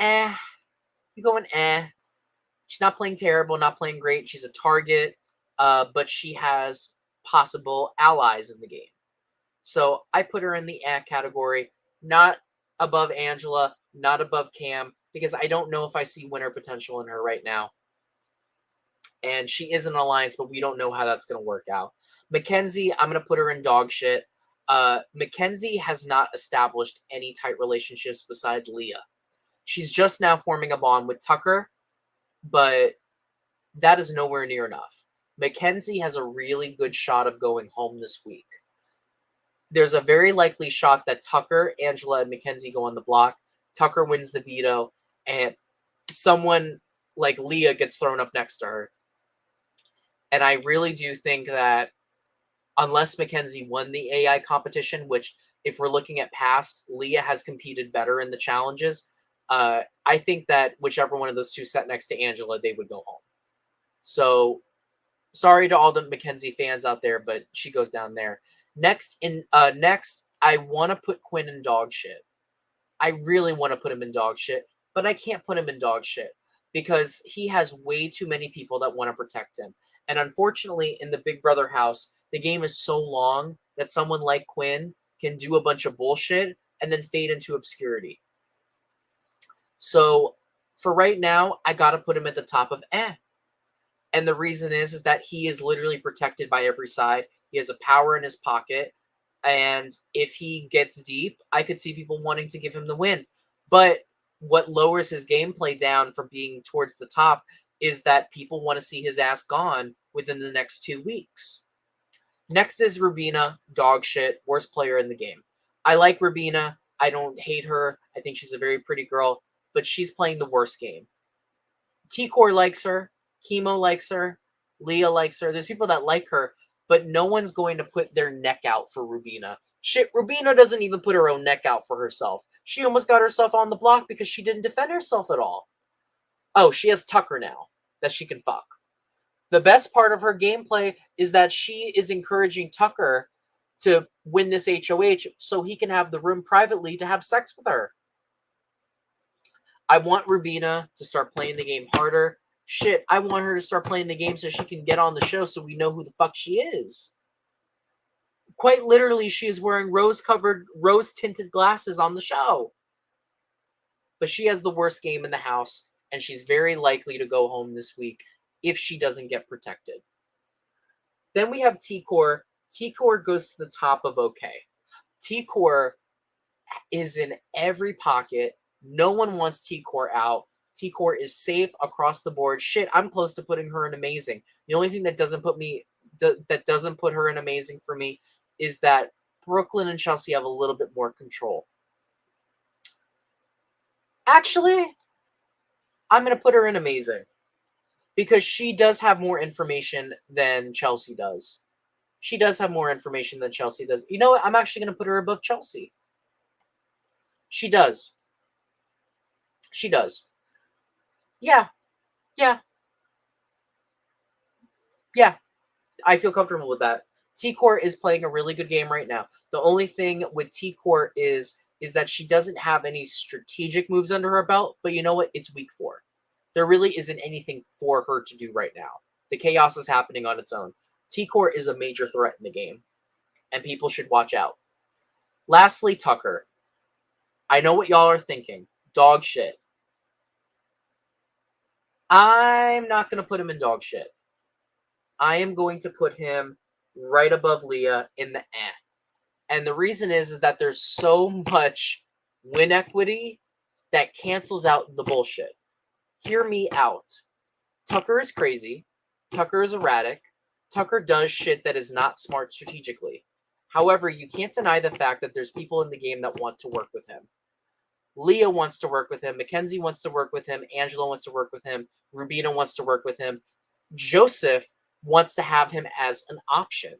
You're going She's not playing terrible, not playing great. She's a target, but she has possible allies in the game. So I put her in the category, not above Angela, not above Cam, because I don't know if I see winner potential in her right now. And she is an alliance, but we don't know how that's going to work out. Mackenzie, I'm going to put her in dog shit. Mackenzie has not established any tight relationships besides Leah. She's just now forming a bond with Tucker, but that is nowhere near enough. Mackenzie has a really good shot of going home this week. There's a very likely shot that Tucker, Angela, and Mackenzie go on the block. Tucker wins the veto, and someone like Leah gets thrown up next to her. And I really do think that unless Mackenzie won the AI competition, which if we're looking at past, Leah has competed better in the challenges. I think that whichever one of those two sat next to Angela, they would go home. So sorry to all the Mackenzie fans out there, but she goes down there. Next, I want to put Quinn in dog shit. I really want to put him in dog shit, but I can't put him in dog shit because he has way too many people that want to protect him. And unfortunately, in the Big Brother house, the game is so long that someone like Quinn can do a bunch of bullshit and then fade into obscurity. So for right now, I got to put him at the top of And the reason is that he is literally protected by every side. He has a power in his pocket. And if he gets deep, I could see people wanting to give him the win. But what lowers his gameplay down from being towards the top is that people want to see his ass gone within the next 2 weeks. Next is Rubina, dog shit, worst player in the game. I like Rubina. I don't hate her. I think she's a very pretty girl, but she's playing the worst game. T-Core likes her. Chemo likes her. Leah likes her. There's people that like her, but no one's going to put their neck out for Rubina. Shit, Rubina doesn't even put her own neck out for herself. She almost got herself on the block because she didn't defend herself at all. Oh, she has Tucker now that she can fuck. The best part of her gameplay is that she is encouraging Tucker to win this HOH so he can have the room privately to have sex with her. I want Rubina to start playing the game harder. Shit, I want her to start playing the game so she can get on the show so we know who the fuck she is. Quite literally, she is wearing rose-tinted glasses on the show. But she has the worst game in the house, and she's very likely to go home this week if she doesn't get protected. Then we have T-Core. T-Core goes to the top of OK. T-Core is in every pocket. No one wants T-Core out. T-Core is safe across the board. Shit, I'm close to putting her in amazing. The only thing that doesn't put her in amazing for me is that Brooklyn and Chelsea have a little bit more control. Actually, I'm going to put her in amazing because she does have more information than Chelsea does. She does have more information than Chelsea does. You know what? I'm actually going to put her above Chelsea. She does. She does. Yeah. Yeah. Yeah. I feel comfortable with that. T-Core is playing a really good game right now. The only thing with T-Core is that she doesn't have any strategic moves under her belt, but you know what? It's week 4. There really isn't anything for her to do right now. The chaos is happening on its own. T-Core is a major threat in the game, and people should watch out. Lastly, Tucker. I know what y'all are thinking. Dog shit. I'm not going to put him in dog shit. I am going to put him right above Leah in the eh. And the reason is that there's so much win equity that cancels out the bullshit. Hear me out. Tucker is crazy. Tucker is erratic. Tucker does shit that is not smart strategically. However, you can't deny the fact that there's people in the game that want to work with him. Leah wants to work with him. Mackenzie wants to work with him. Angela wants to work with him. Rubina wants to work with him. Joseph wants to have him as an option.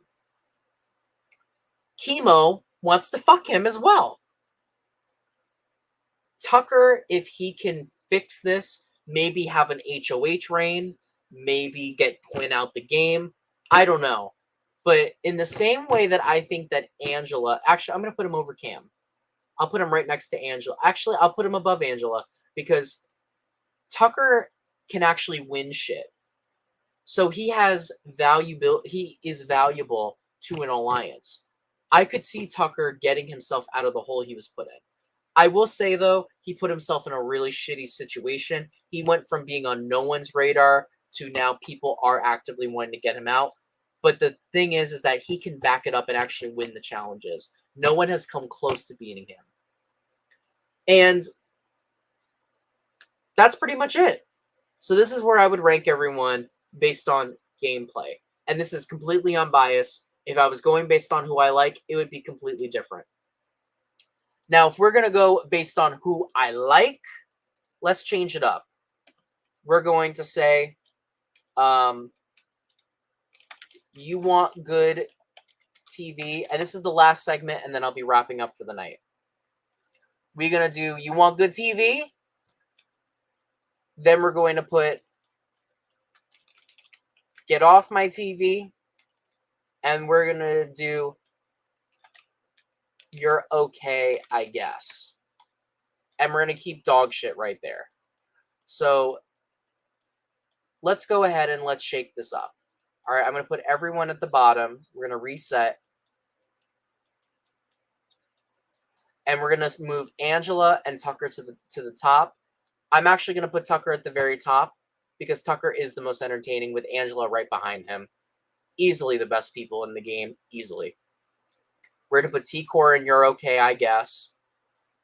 Chemo wants to fuck him as well. Tucker, if he can fix this, maybe have an HOH reign, maybe get Quinn out the game. I don't know. But in the same way that I think that Angela... Actually, I'm going to put him over Cam. I'll put him right next to Angela. Actually, I'll put him above Angela because Tucker can actually win shit. So he is valuable to an alliance. I could see Tucker getting himself out of the hole he was put in. I will say, though, he put himself in a really shitty situation. He went from being on no one's radar to now people are actively wanting to get him out. But the thing is that he can back it up and actually win the challenges. No one has come close to beating him. And that's pretty much it. So this is where I would rank everyone based on gameplay. And this is completely unbiased. If I was going based on who I like, it would be completely different. Now, if we're going to go based on who I like, let's change it up. We're going to say, you want good TV. And this is the last segment, and then I'll be wrapping up for the night. We're going to do, you want good TV? Then we're going to put, get off my TV. And we're going to do, you're okay, I guess. And we're going to keep dog shit right there. So let's go ahead and let's shake this up. All right, I'm going to put everyone at the bottom. We're going to reset. And we're going to move Angela and Tucker to the top. I'm actually going to put Tucker at the very top because Tucker is the most entertaining with Angela right behind him. Easily the best people in the game. Easily. We're going to put T-Core in You're Okay, I guess.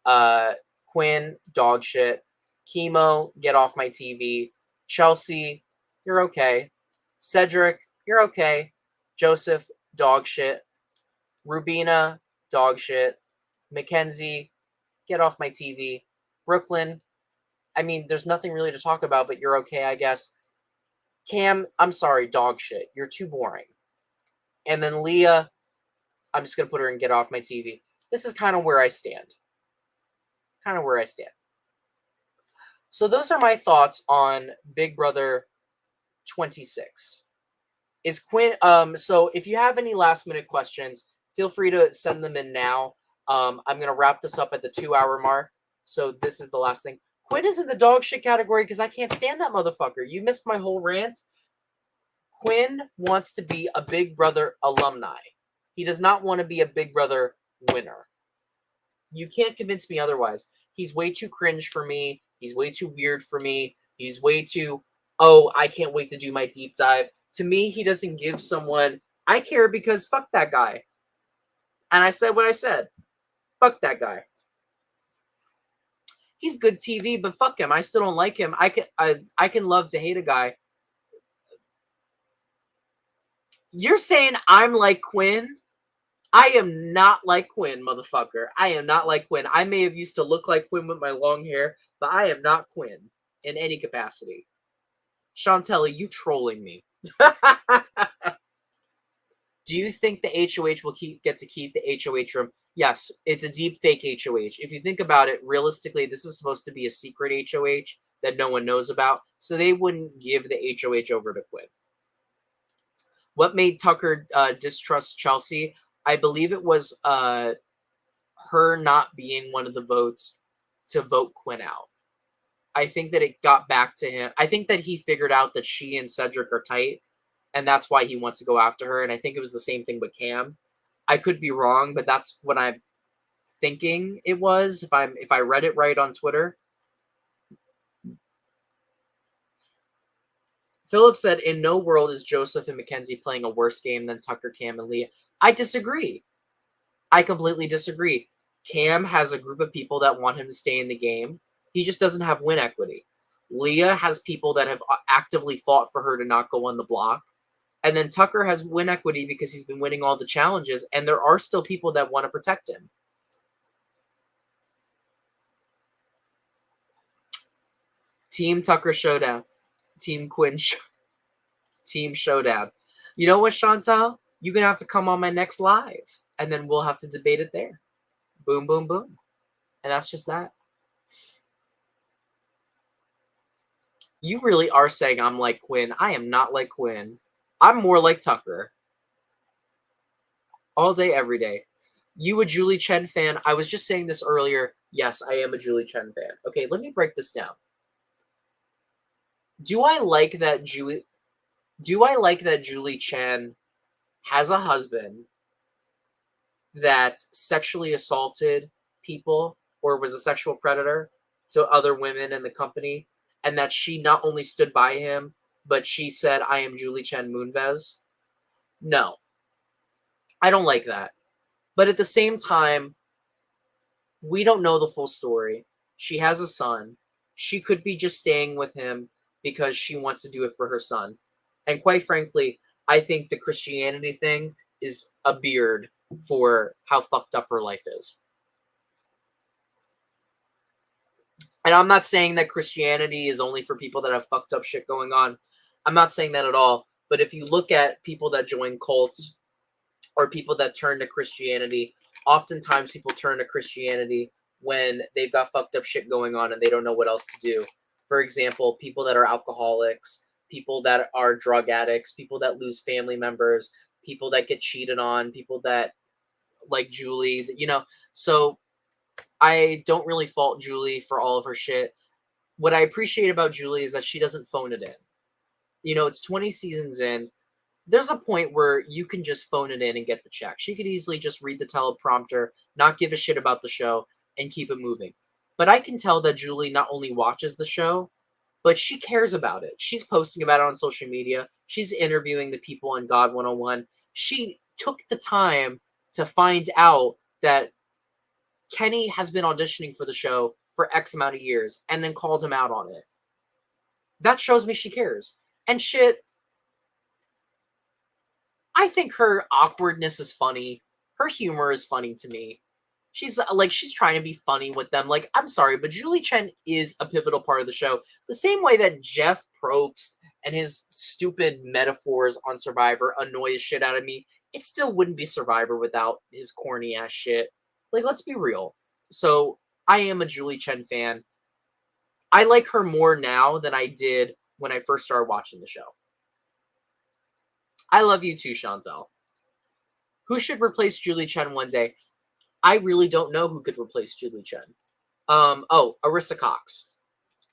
Quinn, dog shit. Chemo, get off my TV. Chelsea, you're okay. Cedric, you're okay. Joseph, dog shit. Rubina, dog shit. Mackenzie, get off my TV. Brooklyn, I mean, there's nothing really to talk about, but you're okay, I guess. Cam, I'm sorry, dog shit. You're too boring. And then Leah, I'm just going to put her in Get Off My TV. This is kind of where I stand. So those are my thoughts on Big Brother 26. Is Quinn, so if you have any last minute questions, feel free to send them in now. I'm going to wrap this up at the 2-hour mark. So this is the last thing. Quinn is in the dog shit category because I can't stand that motherfucker. You missed my whole rant. Quinn wants to be a Big Brother alumni. He does not want to be a Big Brother winner. You can't convince me otherwise. He's way too cringe for me. He's way too weird for me. He's way too, oh, I can't wait to do my deep dive. To me, he doesn't give someone, I care because fuck that guy. And I said what I said. Fuck that guy. He's good TV, but fuck him. I still don't like him. I can love to hate a guy. You're saying I'm like Quinn? I am not like Quinn, motherfucker. I am not like Quinn. I may have used to look like Quinn with my long hair, but I am not Quinn in any capacity. Chantelli, you trolling me. Do you think the HOH will get to keep the HOH room? Yes, it's a deep fake HOH. If you think about it, realistically, this is supposed to be a secret HOH that no one knows about, so they wouldn't give the HOH over to Quinn. What made Tucker distrust Chelsea? I believe it was her not being one of the votes to vote Quinn out. I think that it got back to him. I think that he figured out that she and Cedric are tight, and that's why he wants to go after her. And I think it was the same thing with Cam. I could be wrong, but that's what I'm thinking it was. If I read it right on Twitter. Philip said, in no world is Joseph and Mackenzie playing a worse game than Tucker, Cam, and Leah. I disagree. I completely disagree. Cam has a group of people that want him to stay in the game. He just doesn't have win equity. Leah has people that have actively fought for her to not go on the block. And then Tucker has win equity because he's been winning all the challenges, and there are still people that want to protect him. Team Tucker Showdown. Team Quinn Team Showdown. You know what, Chantal? You're going to have to come on my next live, and then we'll have to debate it there. Boom, boom, boom. And that's just that. You really are saying I'm like Quinn. I am not like Quinn. I'm more like Tucker. All day, every day. You a Julie Chen fan? I was just saying this earlier. Yes, I am a Julie Chen fan. Okay, let me break this down. Do I like that Julie Chen has a husband that sexually assaulted people or was a sexual predator to other women in the company, and that she not only stood by him, but she said, I am Julie Chen Moonves? No. I don't like that. But at the same time, we don't know the full story. She has a son. She could be just staying with him because she wants to do it for her son. And quite frankly, I think the Christianity thing is a beard for how fucked up her life is. And I'm not saying that Christianity is only for people that have fucked up shit going on. I'm not saying that at all. But if you look at people that join cults or people that turn to Christianity, oftentimes people turn to Christianity when they've got fucked up shit going on and they don't know what else to do. For example, people that are alcoholics, people that are drug addicts, people that lose family members, people that get cheated on, people that, like Julie, you know. So I don't really fault Julie for all of her shit. What I appreciate about Julie is that she doesn't phone it in. You know, it's 20 seasons in. There's a point where you can just phone it in and get the check. She could easily just read the teleprompter, not give a shit about the show, and keep it moving. But I can tell that Julie not only watches the show, but she cares about it. She's posting about it on social media. She's interviewing the people on God 101. She took the time to find out that Kenny has been auditioning for the show for X amount of years and then called him out on it. That shows me she cares. And shit, I think her awkwardness is funny. Her humor is funny to me. She's trying to be funny with them. Like, I'm sorry, but Julie Chen is a pivotal part of the show. The same way that Jeff Probst and his stupid metaphors on Survivor annoy the shit out of me, it still wouldn't be Survivor without his corny ass shit. Like, let's be real. So, I am a Julie Chen fan. I like her more now than I did when I first started watching the show. I love you too, Chantel. Who should replace Julie Chen one day? I really don't know who could replace Julie Chen. Arissa Cox.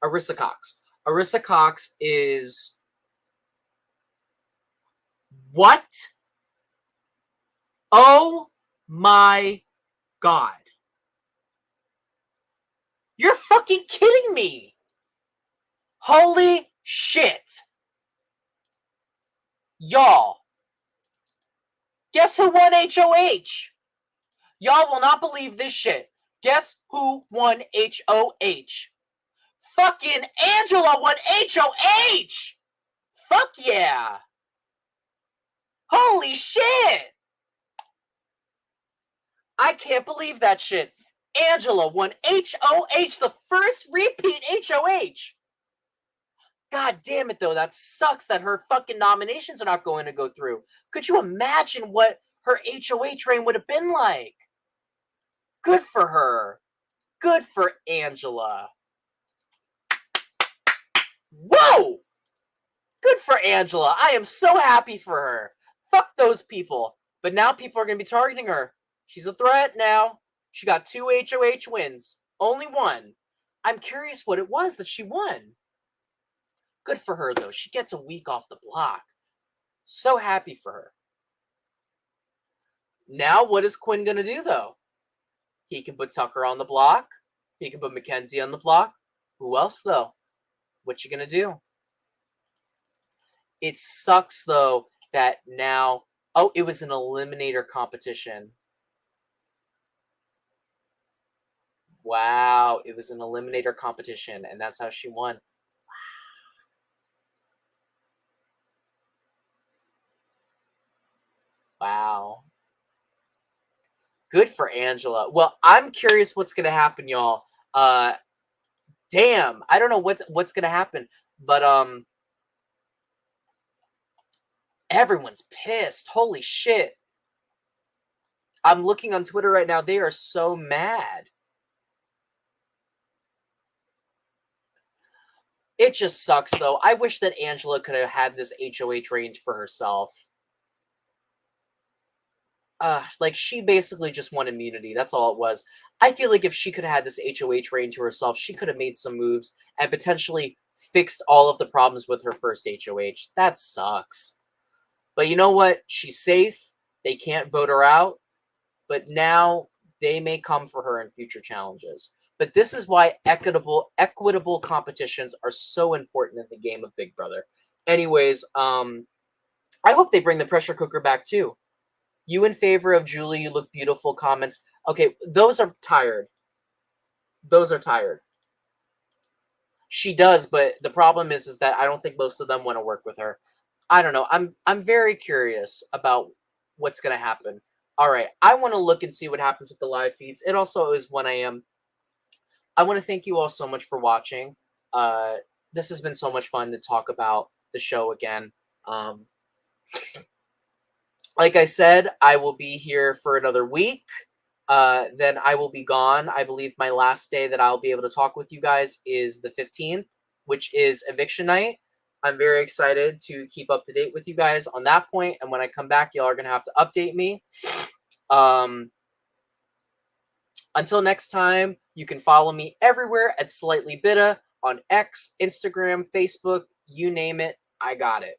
Arissa Cox. Arissa Cox is... What? Oh my God. You're fucking kidding me. Holy shit. Y'all. Guess who won HOH? Y'all will not believe this shit. Guess who won HOH? Fucking Angela won HOH! Fuck yeah! Holy shit! I can't believe that shit. Angela won HOH, the first repeat HOH. God damn it, though. That sucks that her fucking nominations are not going to go through. Could you imagine what her HOH reign would have been like? Good for her. Good for Angela. Whoa! Good for Angela. I am so happy for her. Fuck those people. But now people are going to be targeting her. She's a threat now. She got 2 HOH wins. Only one. I'm curious what it was that she won. Good for her, though. She gets a week off the block. So happy for her. Now, what is Quinn going to do, though? He can put Tucker on the block. He can put Mackenzie on the block. Who else, though? What you going to do? It sucks, though, that now... Oh, it was an eliminator competition. Wow, it was an eliminator competition, and that's how she won. Wow. Good for Angela. Well, I'm curious what's going to happen, y'all. Damn, I don't know what's going to happen, but everyone's pissed. Holy shit. I'm looking on Twitter right now. They are so mad. It just sucks, though. I wish that Angela could have had this HOH range for herself. Like, she basically just won immunity. That's all it was. I feel like if she could have had this HOH reign to herself, she could have made some moves and potentially fixed all of the problems with her first HOH. That sucks. But you know what? She's safe. They can't vote her out. But now they may come for her in future challenges. But this is why equitable competitions are so important in the game of Big Brother. Anyways, I hope they bring the pressure cooker back too. You in favor of Julie, you look beautiful comments. Okay, those are tired. Those are tired. She does, but the problem is that I don't think most of them want to work with her. I don't know. I'm very curious about what's going to happen. All right, I want to look and see what happens with the live feeds. It also is 1 a.m. I want to thank you all so much for watching. This has been so much fun to talk about the show again. Like I said, I will be here for another week. Then I will be gone. I believe my last day that I'll be able to talk with you guys is the 15th, which is eviction night. I'm very excited to keep up to date with you guys on that point. And when I come back, y'all are going to have to update me. Until next time, you can follow me everywhere at Slightly Bitta on X, Instagram, Facebook, you name it. I got it.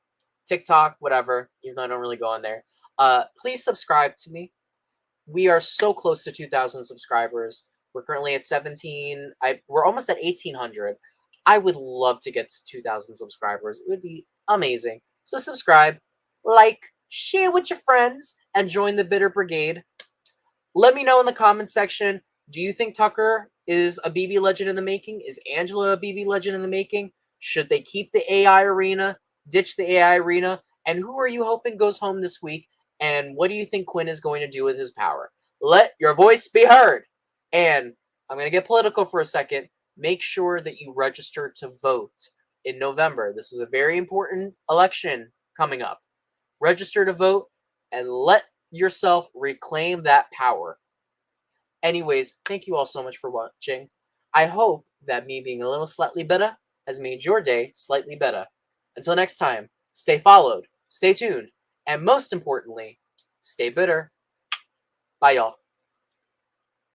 TikTok, whatever, even though I don't really go on there. Please subscribe to me. We are so close to 2,000 subscribers. We're currently at 17. We're almost at 1,800. I would love to get to 2,000 subscribers. It would be amazing. So subscribe, like, share with your friends, and join the Bitter Brigade. Let me know in the comments section, do you think Tucker is a BB legend in the making? Is Angela a BB legend in the making? Should they keep the AI arena, ditch the AI arena? And who are you hoping goes home this week? And what do you think Quinn is going to do with his power? Let your voice be heard. And I'm going to get political for a second. Make sure that you register to vote in November. This is a very important election coming up. Register to vote and let yourself reclaim that power. Anyways, thank you all so much for watching. I hope that me being a little slightly better has made your day slightly better. Until next time, stay followed, stay tuned, and most importantly, stay bitter. Bye, y'all.